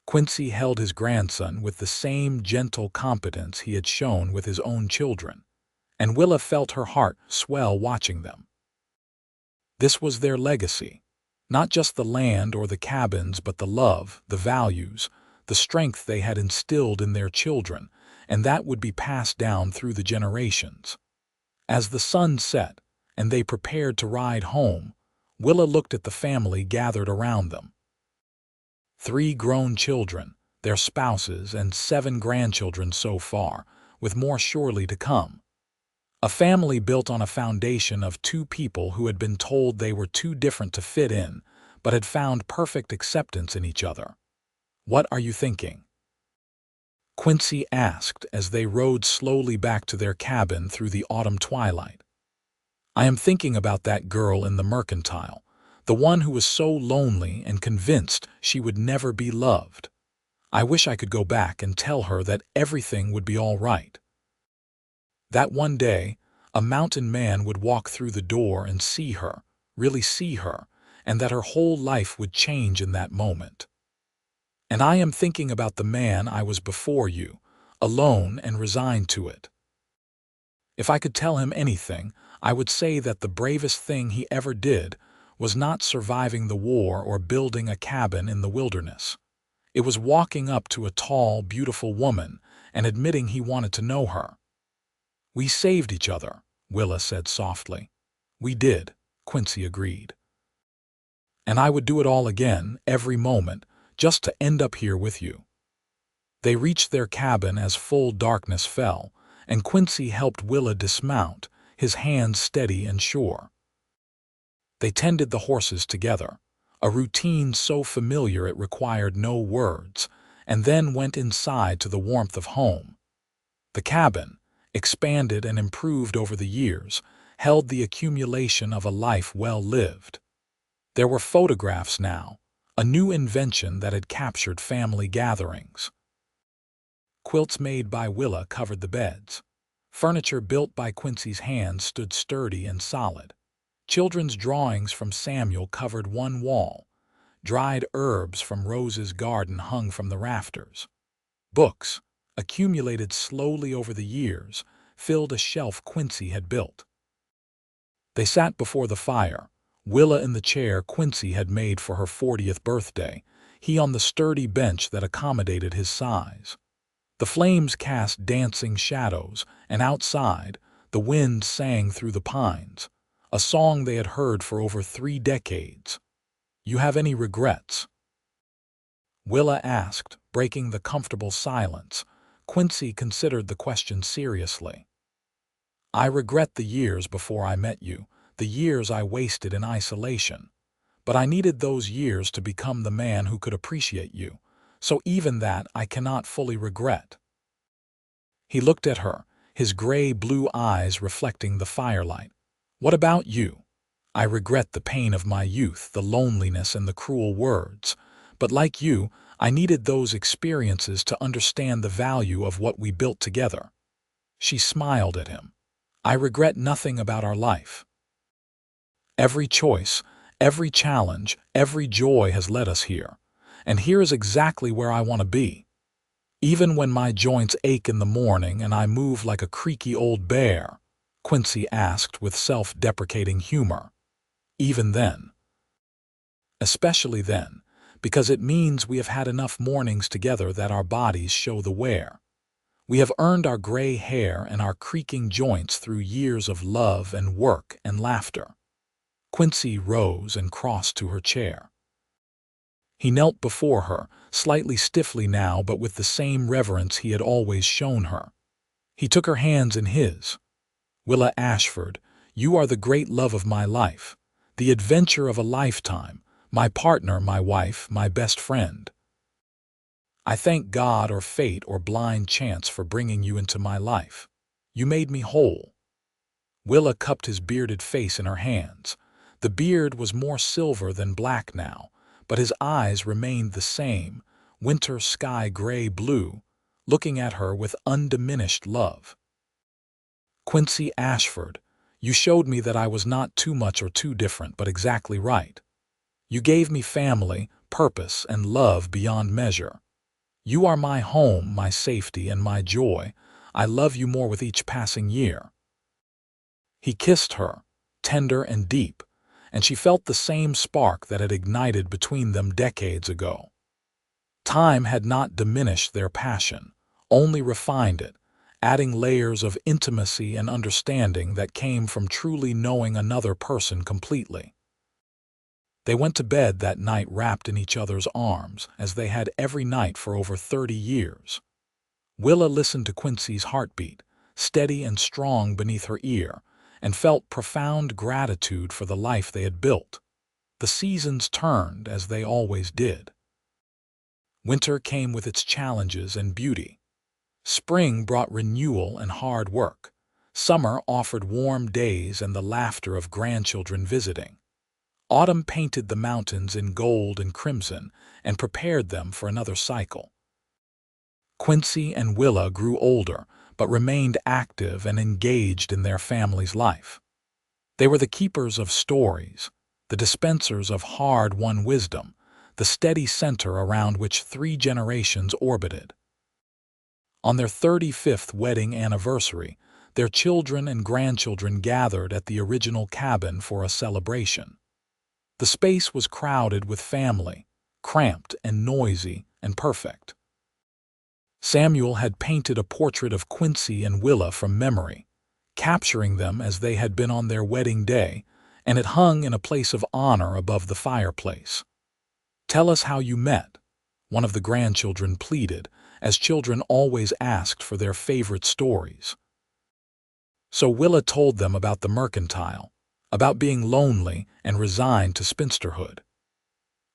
Quincy held his grandson with the same gentle competence he had shown with his own children, and Willa felt her heart swell watching them. This was their legacy, not just the land or the cabins, but the love, the values, the strength they had instilled in their children, and that would be passed down through the generations. As the sun set, and they prepared to ride home, Willa looked at the family gathered around them. 3 grown children, their spouses, and 7 grandchildren so far, with more surely to come. A family built on a foundation of 2 people who had been told they were too different to fit in, but had found perfect acceptance in each other. What are you thinking? Quincy asked as they rode slowly back to their cabin through the autumn twilight. I am thinking about that girl in the mercantile, the one who was so lonely and convinced she would never be loved. I wish I could go back and tell her that everything would be all right. That one day, a mountain man would walk through the door and see her, really see her, and that her whole life would change in that moment. And I am thinking about the man I was before you, alone and resigned to it. If I could tell him anything, I would say that the bravest thing he ever did was not surviving the war or building a cabin in the wilderness. It was walking up to a tall, beautiful woman and admitting he wanted to know her. We saved each other, Willa said softly. We did, Quincy agreed. And I would do it all again, every moment, just to end up here with you. They reached their cabin as full darkness fell, and Quincy helped Willa dismount, his hands steady and sure. They tended the horses together, a routine so familiar it required no words, and then went inside to the warmth of home. The cabin, expanded and improved over the years, held the accumulation of a life well lived. There were photographs now, a new invention that had captured family gatherings. Quilts made by Willa covered the beds. Furniture built by Quincy's hands stood sturdy and solid. Children's drawings from Samuel covered one wall. Dried herbs from Rose's garden hung from the rafters. Books, accumulated slowly over the years, filled a shelf Quincy had built. They sat before the fire, Willa in the chair Quincy had made for her 40th birthday, he on the sturdy bench that accommodated his size. The flames cast dancing shadows, and outside, the wind sang through the pines, a song they had heard for over 3 decades. "You have any regrets?" Willa asked, breaking the comfortable silence. Quincy considered the question seriously. "I regret the years before I met you, the years I wasted in isolation. But I needed those years to become the man who could appreciate you, so even that I cannot fully regret." He looked at her, his gray-blue eyes reflecting the firelight. "What about you? I regret the pain of my youth, the loneliness and the cruel words. But like you, I needed those experiences to understand the value of what we built together." She smiled at him. "I regret nothing about our life. Every choice, every challenge, every joy has led us here. And here is exactly where I want to be. Even when my joints ache in the morning and I move like a creaky old bear," Quincy asked with self-deprecating humor. "Even then." "Especially then, because it means we have had enough mornings together that our bodies show the wear. We have earned our gray hair and our creaking joints through years of love and work and laughter." Quincy rose and crossed to her chair. He knelt before her, slightly stiffly now but with the same reverence he had always shown her. He took her hands in his. "Willa Ashford, you are the great love of my life, the adventure of a lifetime, my partner, my wife, my best friend. I thank God or fate or blind chance for bringing you into my life. You made me whole." Willa cupped his bearded face in her hands. The beard was more silver than black now, but his eyes remained the same, winter sky gray-blue, looking at her with undiminished love. "Quincy Ashford, you showed me that I was not too much or too different, but exactly right. You gave me family, purpose, and love beyond measure. You are my home, my safety, and my joy. I love you more with each passing year." He kissed her, tender and deep, and she felt the same spark that had ignited between them decades ago. Time had not diminished their passion, only refined it, adding layers of intimacy and understanding that came from truly knowing another person completely. They went to bed that night wrapped in each other's arms, as they had every night for over 30 years. Willa listened to Quincy's heartbeat, steady and strong beneath her ear, and felt profound gratitude for the life they had built. The seasons turned, as they always did. Winter came with its challenges and beauty. Spring brought renewal and hard work. Summer offered warm days and the laughter of grandchildren visiting. Autumn painted the mountains in gold and crimson and prepared them for another cycle. Quincy and Willa grew older, but remained active and engaged in their family's life. They were the keepers of stories, the dispensers of hard-won wisdom, the steady center around which 3 generations orbited. On their 35th wedding anniversary, their children and grandchildren gathered at the original cabin for a celebration. The space was crowded with family, cramped and noisy and perfect. Samuel had painted a portrait of Quincy and Willa from memory, capturing them as they had been on their wedding day, and it hung in a place of honor above the fireplace. "Tell us how you met," one of the grandchildren pleaded, as children always asked for their favorite stories. So Willa told them about the mercantile, about being lonely and resigned to spinsterhood.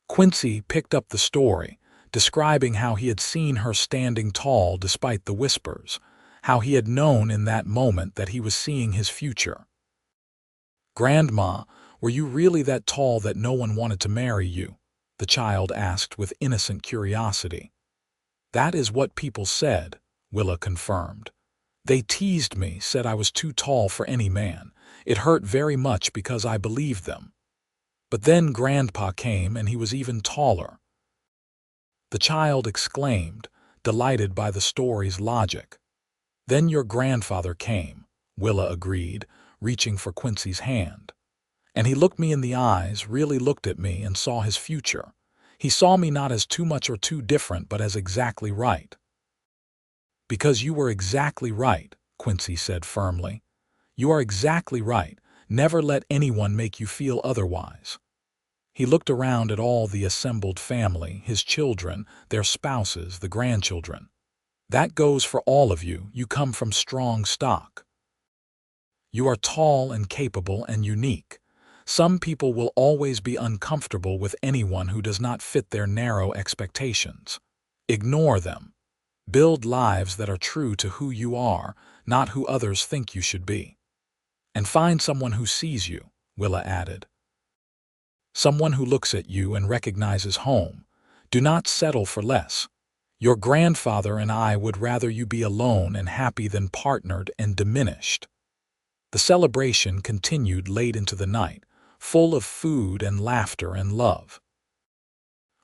Quincy picked up the story, describing how he had seen her standing tall despite the whispers, how he had known in that moment that he was seeing his future. "Grandma, were you really that tall that no one wanted to marry you?" the child asked with innocent curiosity. "That is what people said," Willa confirmed. "They teased me, said I was too tall for any man. It hurt very much because I believed them. But then Grandpa came and he was even taller." The child exclaimed, delighted by the story's logic. "Then your grandfather came," Willa agreed, reaching for Quincy's hand. "And he looked me in the eyes, really looked at me and saw his future. He saw me not as too much or too different, but as exactly right." "Because you were exactly right," Quincy said firmly. "You are exactly right. Never let anyone make you feel otherwise." He looked around at all the assembled family, his children, their spouses, the grandchildren. "That goes for all of you. You come from strong stock. You are tall and capable and unique. Some people will always be uncomfortable with anyone who does not fit their narrow expectations. Ignore them. Build lives that are true to who you are, not who others think you should be. And find someone who sees you," Willa added. "Someone who looks at you and recognizes home. Do not settle for less. Your grandfather and I would rather you be alone and happy than partnered and diminished." The celebration continued late into the night, full of food and laughter and love.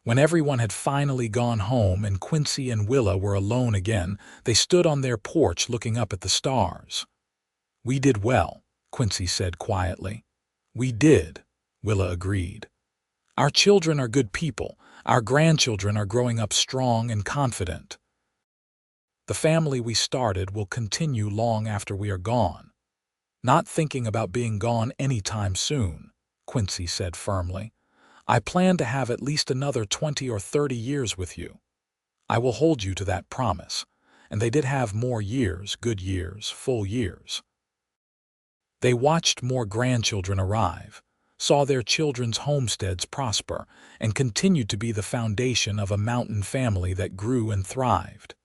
When everyone had finally gone home and Quincy and Willa were alone again, they stood on their porch looking up at the stars. "We did well," Quincy said quietly. "We did," Willa agreed. "Our children are good people. Our grandchildren are growing up strong and confident. The family we started will continue long after we are gone." "Not thinking about being gone anytime soon," Quincy said firmly. "I plan to have at least another 20 or 30 years with you. I will hold you to that promise." And they did have more years, good years, full years. They watched more grandchildren arrive, saw their children's homesteads prosper, and continued to be the foundation of a mountain family that grew and thrived.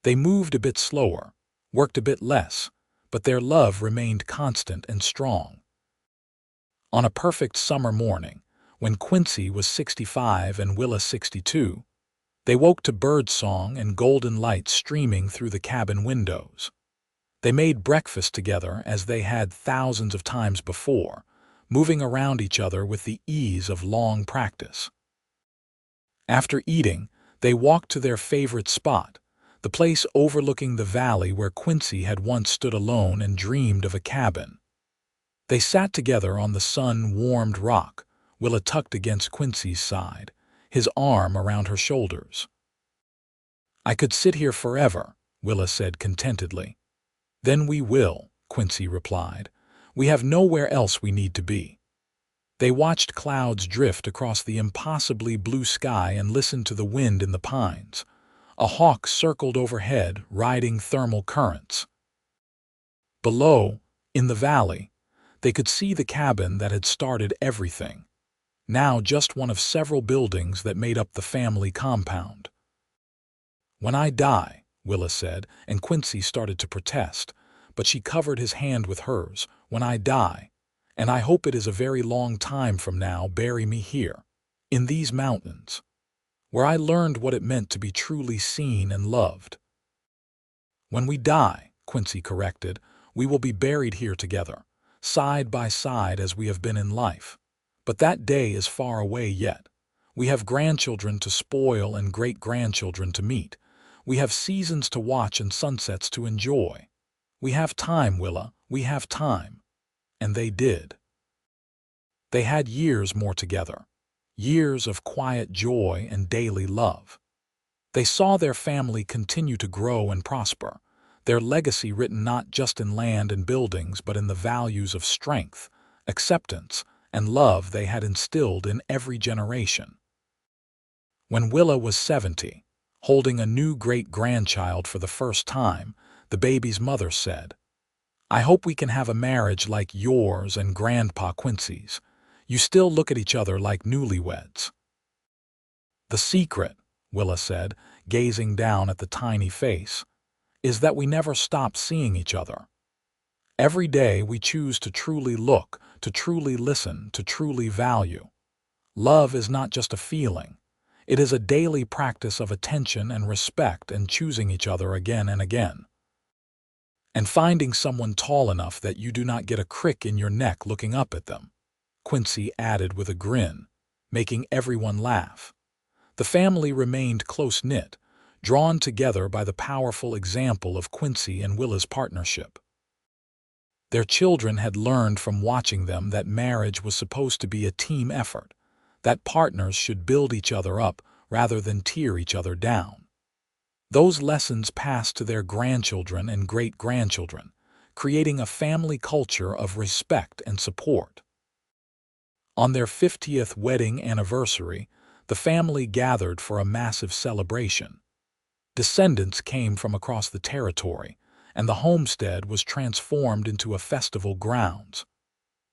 They moved a bit slower, worked a bit less, but their love remained constant and strong. On a perfect summer morning, when Quincy was 65 and Willa 62, they woke to birdsong and golden light streaming through the cabin windows. They made breakfast together as they had thousands of times before, moving around each other with the ease of long practice. After eating, they walked to their favorite spot, the place overlooking the valley where Quincy had once stood alone and dreamed of a cabin. They sat together on the sun-warmed rock, Willa tucked against Quincy's side, his arm around her shoulders. "I could sit here forever," Willa said contentedly. "Then we will," Quincy replied. "We have nowhere else we need to be." They watched clouds drift across the impossibly blue sky and listened to the wind in the pines. A hawk circled overhead, riding thermal currents. Below, in the valley, they could see the cabin that had started everything, now just one of several buildings that made up the family compound. "When I die," Willa said, and Quincy started to protest, but she covered his hand with hers. "When I die, and I hope it is a very long time from now, bury me here, in these mountains, where I learned what it meant to be truly seen and loved." "When we die," Quincy corrected, "we will be buried here together, side by side as we have been in life. But that day is far away yet. We have grandchildren to spoil and great-grandchildren to meet. We have seasons to watch and sunsets to enjoy. We have time, Willa, we have time." And they did. They had years more together, years of quiet joy and daily love. They saw their family continue to grow and prosper, their legacy written not just in land and buildings but in the values of strength, acceptance, and love they had instilled in every generation. When Willa was 70, holding a new great-grandchild for the first time, the baby's mother said, "I hope we can have a marriage like yours and Grandpa Quincy's. You still look at each other like newlyweds." "The secret," Willa said, gazing down at the tiny face, "is that we never stop seeing each other. Every day we choose to truly look, to truly listen, to truly value. Love is not just a feeling. It is a daily practice of attention and respect and choosing each other again and again. And finding someone tall enough that you do not get a crick in your neck looking up at them, Quincy added with a grin, making everyone laugh. The family remained close-knit, drawn together by the powerful example of Quincy and Willa's partnership. Their children had learned from watching them that marriage was supposed to be a team effort, that partners should build each other up rather than tear each other down. Those lessons passed to their grandchildren and great-grandchildren, creating a family culture of respect and support. On their 50th wedding anniversary, the family gathered for a massive celebration. Descendants came from across the territory, and the homestead was transformed into a festival grounds.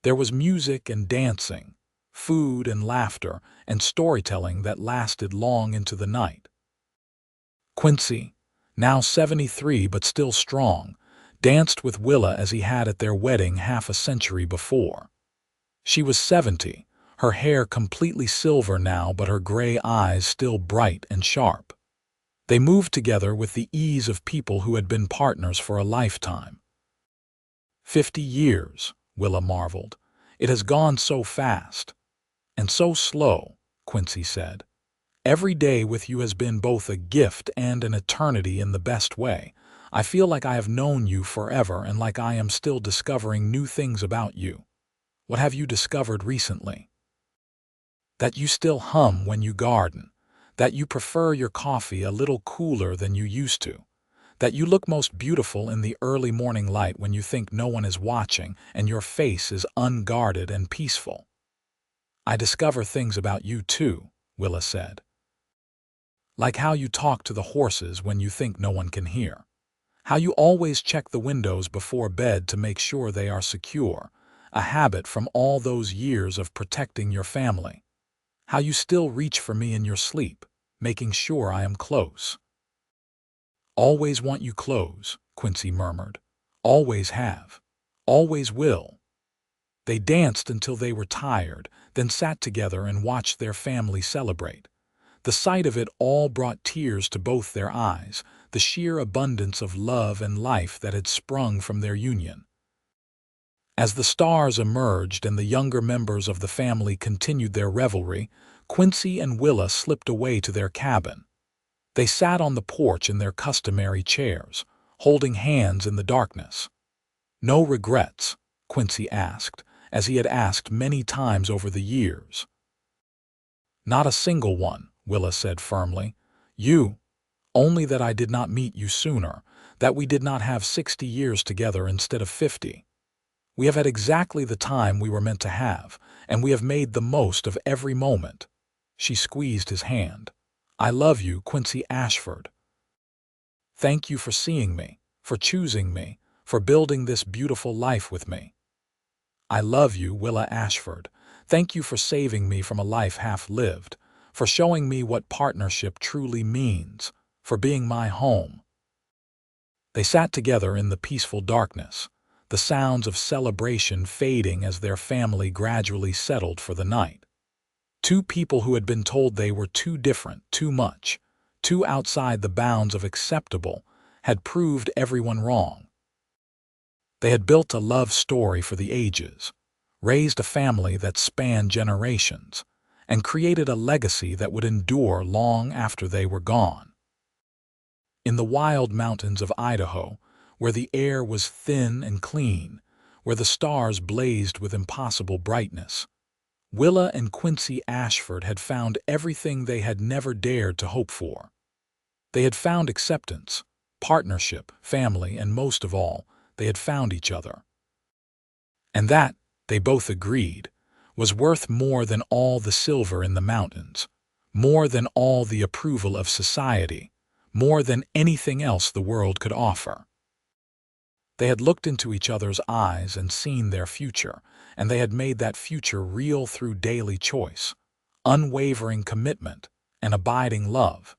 There was music and dancing, food and laughter, and storytelling that lasted long into the night. Quincy, now 73 but still strong, danced with Willa as he had at their wedding half a century before. She was 70, her hair completely silver now but her gray eyes still bright and sharp. They moved together with the ease of people who had been partners for a lifetime. 50 years, Willa marveled. It has gone so fast. And so slow, Quincy said. Every day with you has been both a gift and an eternity in the best way. I feel like I have known you forever and like I am still discovering new things about you. What have you discovered recently? That you still hum when you garden. That you prefer your coffee a little cooler than you used to. That you look most beautiful in the early morning light when you think no one is watching and your face is unguarded and peaceful. I discover things about you too, Willa said. Like how you talk to the horses when you think no one can hear. How you always check the windows before bed to make sure they are secure, a habit from all those years of protecting your family. How you still reach for me in your sleep, making sure I am close. Always want you close, Quincy murmured. Always have. Always will. They danced until they were tired, then sat together and watched their family celebrate. The sight of it all brought tears to both their eyes, the sheer abundance of love and life that had sprung from their union. As the stars emerged and the younger members of the family continued their revelry, Quincy and Willa slipped away to their cabin. They sat on the porch in their customary chairs, holding hands in the darkness. No regrets, Quincy asked, as he had asked many times over the years. Not a single one, Willa said firmly. Only that I did not meet you sooner, that we did not have 60 years together instead of 50. We have had exactly the time we were meant to have, and we have made the most of every moment. She squeezed his hand. I love you, Quincy Ashford. Thank you for seeing me, for choosing me, for building this beautiful life with me. I love you, Willa Ashford. Thank you for saving me from a life half-lived, for showing me what partnership truly means, for being my home. They sat together in the peaceful darkness, the sounds of celebration fading as their family gradually settled for the night. Two people who had been told they were too different, too much, too outside the bounds of acceptable, had proved everyone wrong. They had built a love story for the ages, raised a family that spanned generations, and created a legacy that would endure long after they were gone. In the wild mountains of Idaho, where the air was thin and clean, where the stars blazed with impossible brightness, Willa and Quincy Ashford had found everything they had never dared to hope for. They had found acceptance, partnership, family, and most of all, they had found each other. And that, they both agreed, was worth more than all the silver in the mountains, more than all the approval of society, more than anything else the world could offer. They had looked into each other's eyes and seen their future, and they had made that future real through daily choice, unwavering commitment, and abiding love.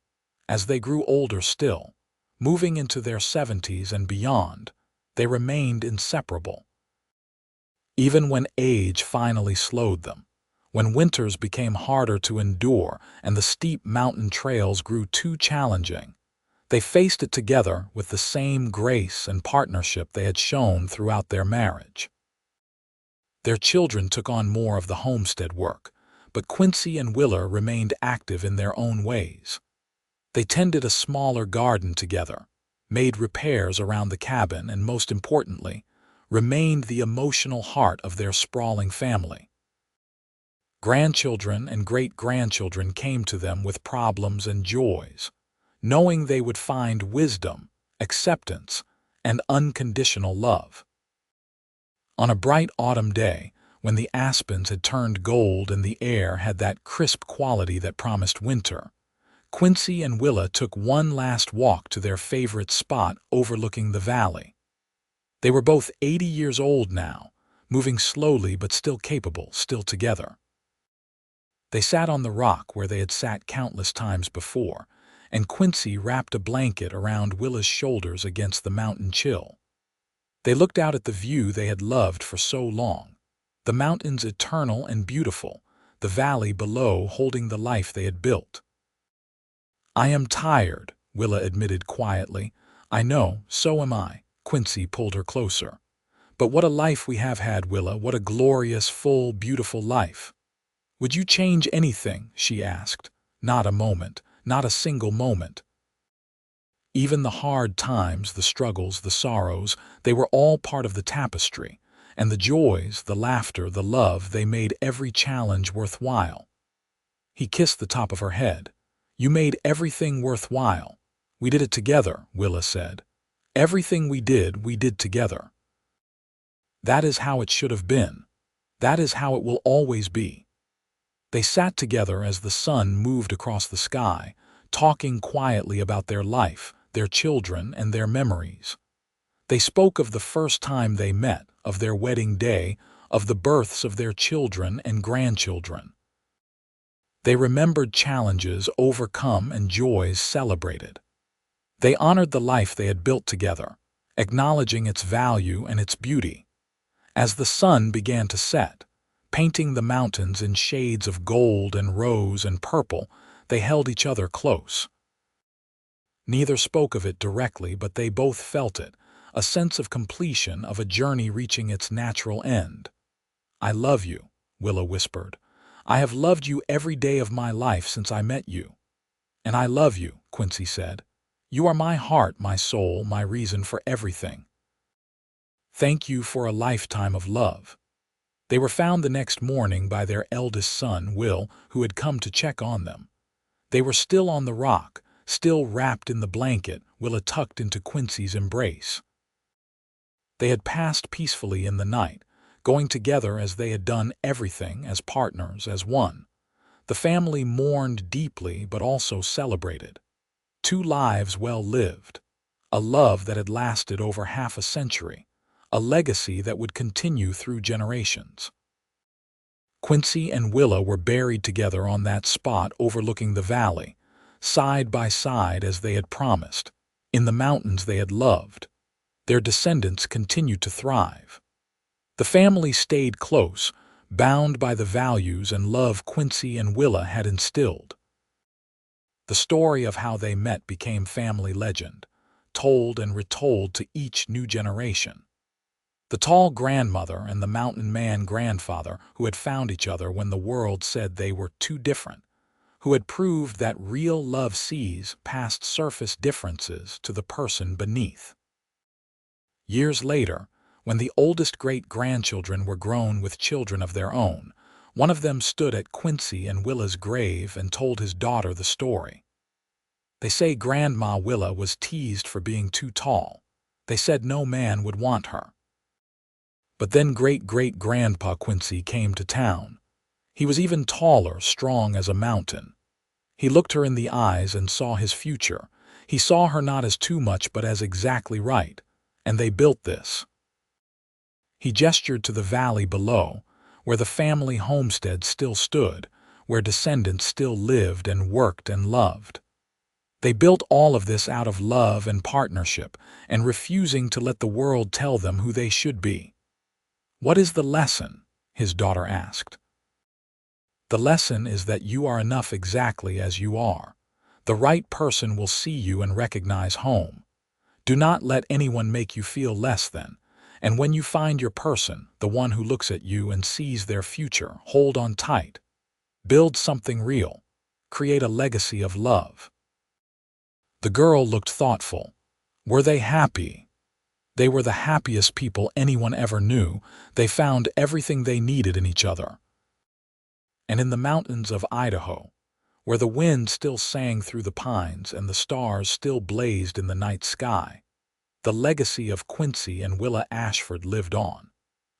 As they grew older still, moving into their 70s and beyond, They remained inseparable. Even when age finally slowed them, when winters became harder to endure and the steep mountain trails grew too challenging, they faced it together with the same grace and partnership they had shown throughout their marriage. Their children took on more of the homestead work, but Quincy and Willa remained active in their own ways. They tended a smaller garden together, made repairs around the cabin, and most importantly, remained the emotional heart of their sprawling family. Grandchildren and great-grandchildren came to them with problems and joys, knowing they would find wisdom, acceptance, and unconditional love. On a bright autumn day, when the aspens had turned gold and the air had that crisp quality that promised winter, Quincy and Willa took one last walk to their favorite spot overlooking the valley. They were both 80 years old now, moving slowly but still capable, still together. They sat on the rock where they had sat countless times before, and Quincy wrapped a blanket around Willa's shoulders against the mountain chill. They looked out at the view they had loved for so long, the mountains eternal and beautiful, the valley below holding the life they had built. "I am tired," Willa admitted quietly. "I know, so am I." Quincy pulled her closer. "But what a life we have had, Willa, what a glorious, full, beautiful life." "Would you change anything?" she asked. "Not a moment, not a single moment." Even the hard times, the struggles, the sorrows, they were all part of the tapestry, and the joys, the laughter, the love, they made every challenge worthwhile. He kissed the top of her head. "You made everything worthwhile. We did it together," Willa said. "Everything we did together. That is how it should have been. That is how it will always be." They sat together as the sun moved across the sky, talking quietly about their life, their children, and their memories. They spoke of the first time they met, of their wedding day, of the births of their children and grandchildren. They remembered challenges overcome and joys celebrated. They honored the life they had built together, acknowledging its value and its beauty. As the sun began to set, painting the mountains in shades of gold and rose and purple, they held each other close. Neither spoke of it directly, but they both felt it, a sense of completion, of a journey reaching its natural end. "I love you," Willa whispered. "I have loved you every day of my life since I met you." "And I love you," Quincy said. "You are my heart, my soul, my reason for everything. Thank you for a lifetime of love." They were found the next morning by their eldest son, Will, who had come to check on them. They were still on the rock, still wrapped in the blanket, Willa tucked into Quincy's embrace. They had passed peacefully in the night, going together as they had done everything, as partners, as one. The family mourned deeply but also celebrated. 2 lives well lived, a love that had lasted over half a century, a legacy that would continue through generations. Quincy and Willa were buried together on that spot overlooking the valley, side by side as they had promised, in the mountains they had loved. Their descendants continued to thrive. The family stayed close, bound by the values and love Quincy and Willa had instilled. The story of how they met became family legend, told and retold to each new generation. The tall grandmother and the mountain man grandfather who had found each other when the world said they were too different, who had proved that real love sees past surface differences to the person beneath. Years later, when the oldest great-grandchildren were grown with children of their own, one of them stood at Quincy and Willa's grave and told his daughter the story. "They say Grandma Willa was teased for being too tall. They said no man would want her. But then great-great-grandpa Quincy came to town. He was even taller, strong as a mountain. He looked her in the eyes and saw his future. He saw her not as too much but as exactly right, and they built this." He gestured to the valley below, where the family homestead still stood, where descendants still lived and worked and loved. They built all of this out of love and partnership and refusing to let the world tell them who they should be. "What is the lesson?" his daughter asked. "The lesson is that you are enough exactly as you are. The right person will see you and recognize home. Do not let anyone make you feel less than. And when you find your person, the one who looks at you and sees their future, hold on tight. Build something real. Create a legacy of love." The girl looked thoughtful. Were they happy? They were the happiest people anyone ever knew. They found everything they needed in each other. And in the mountains of Idaho, where the wind still sang through the pines and the stars still blazed in the night sky, the legacy of Quincy and Willa Ashford lived on,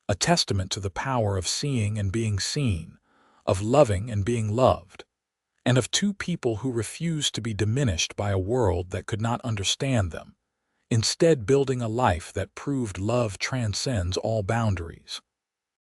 a testament to the power of seeing and being seen, of loving and being loved, and of two people who refused to be diminished by a world that could not understand them, instead building a life that proved love transcends all boundaries.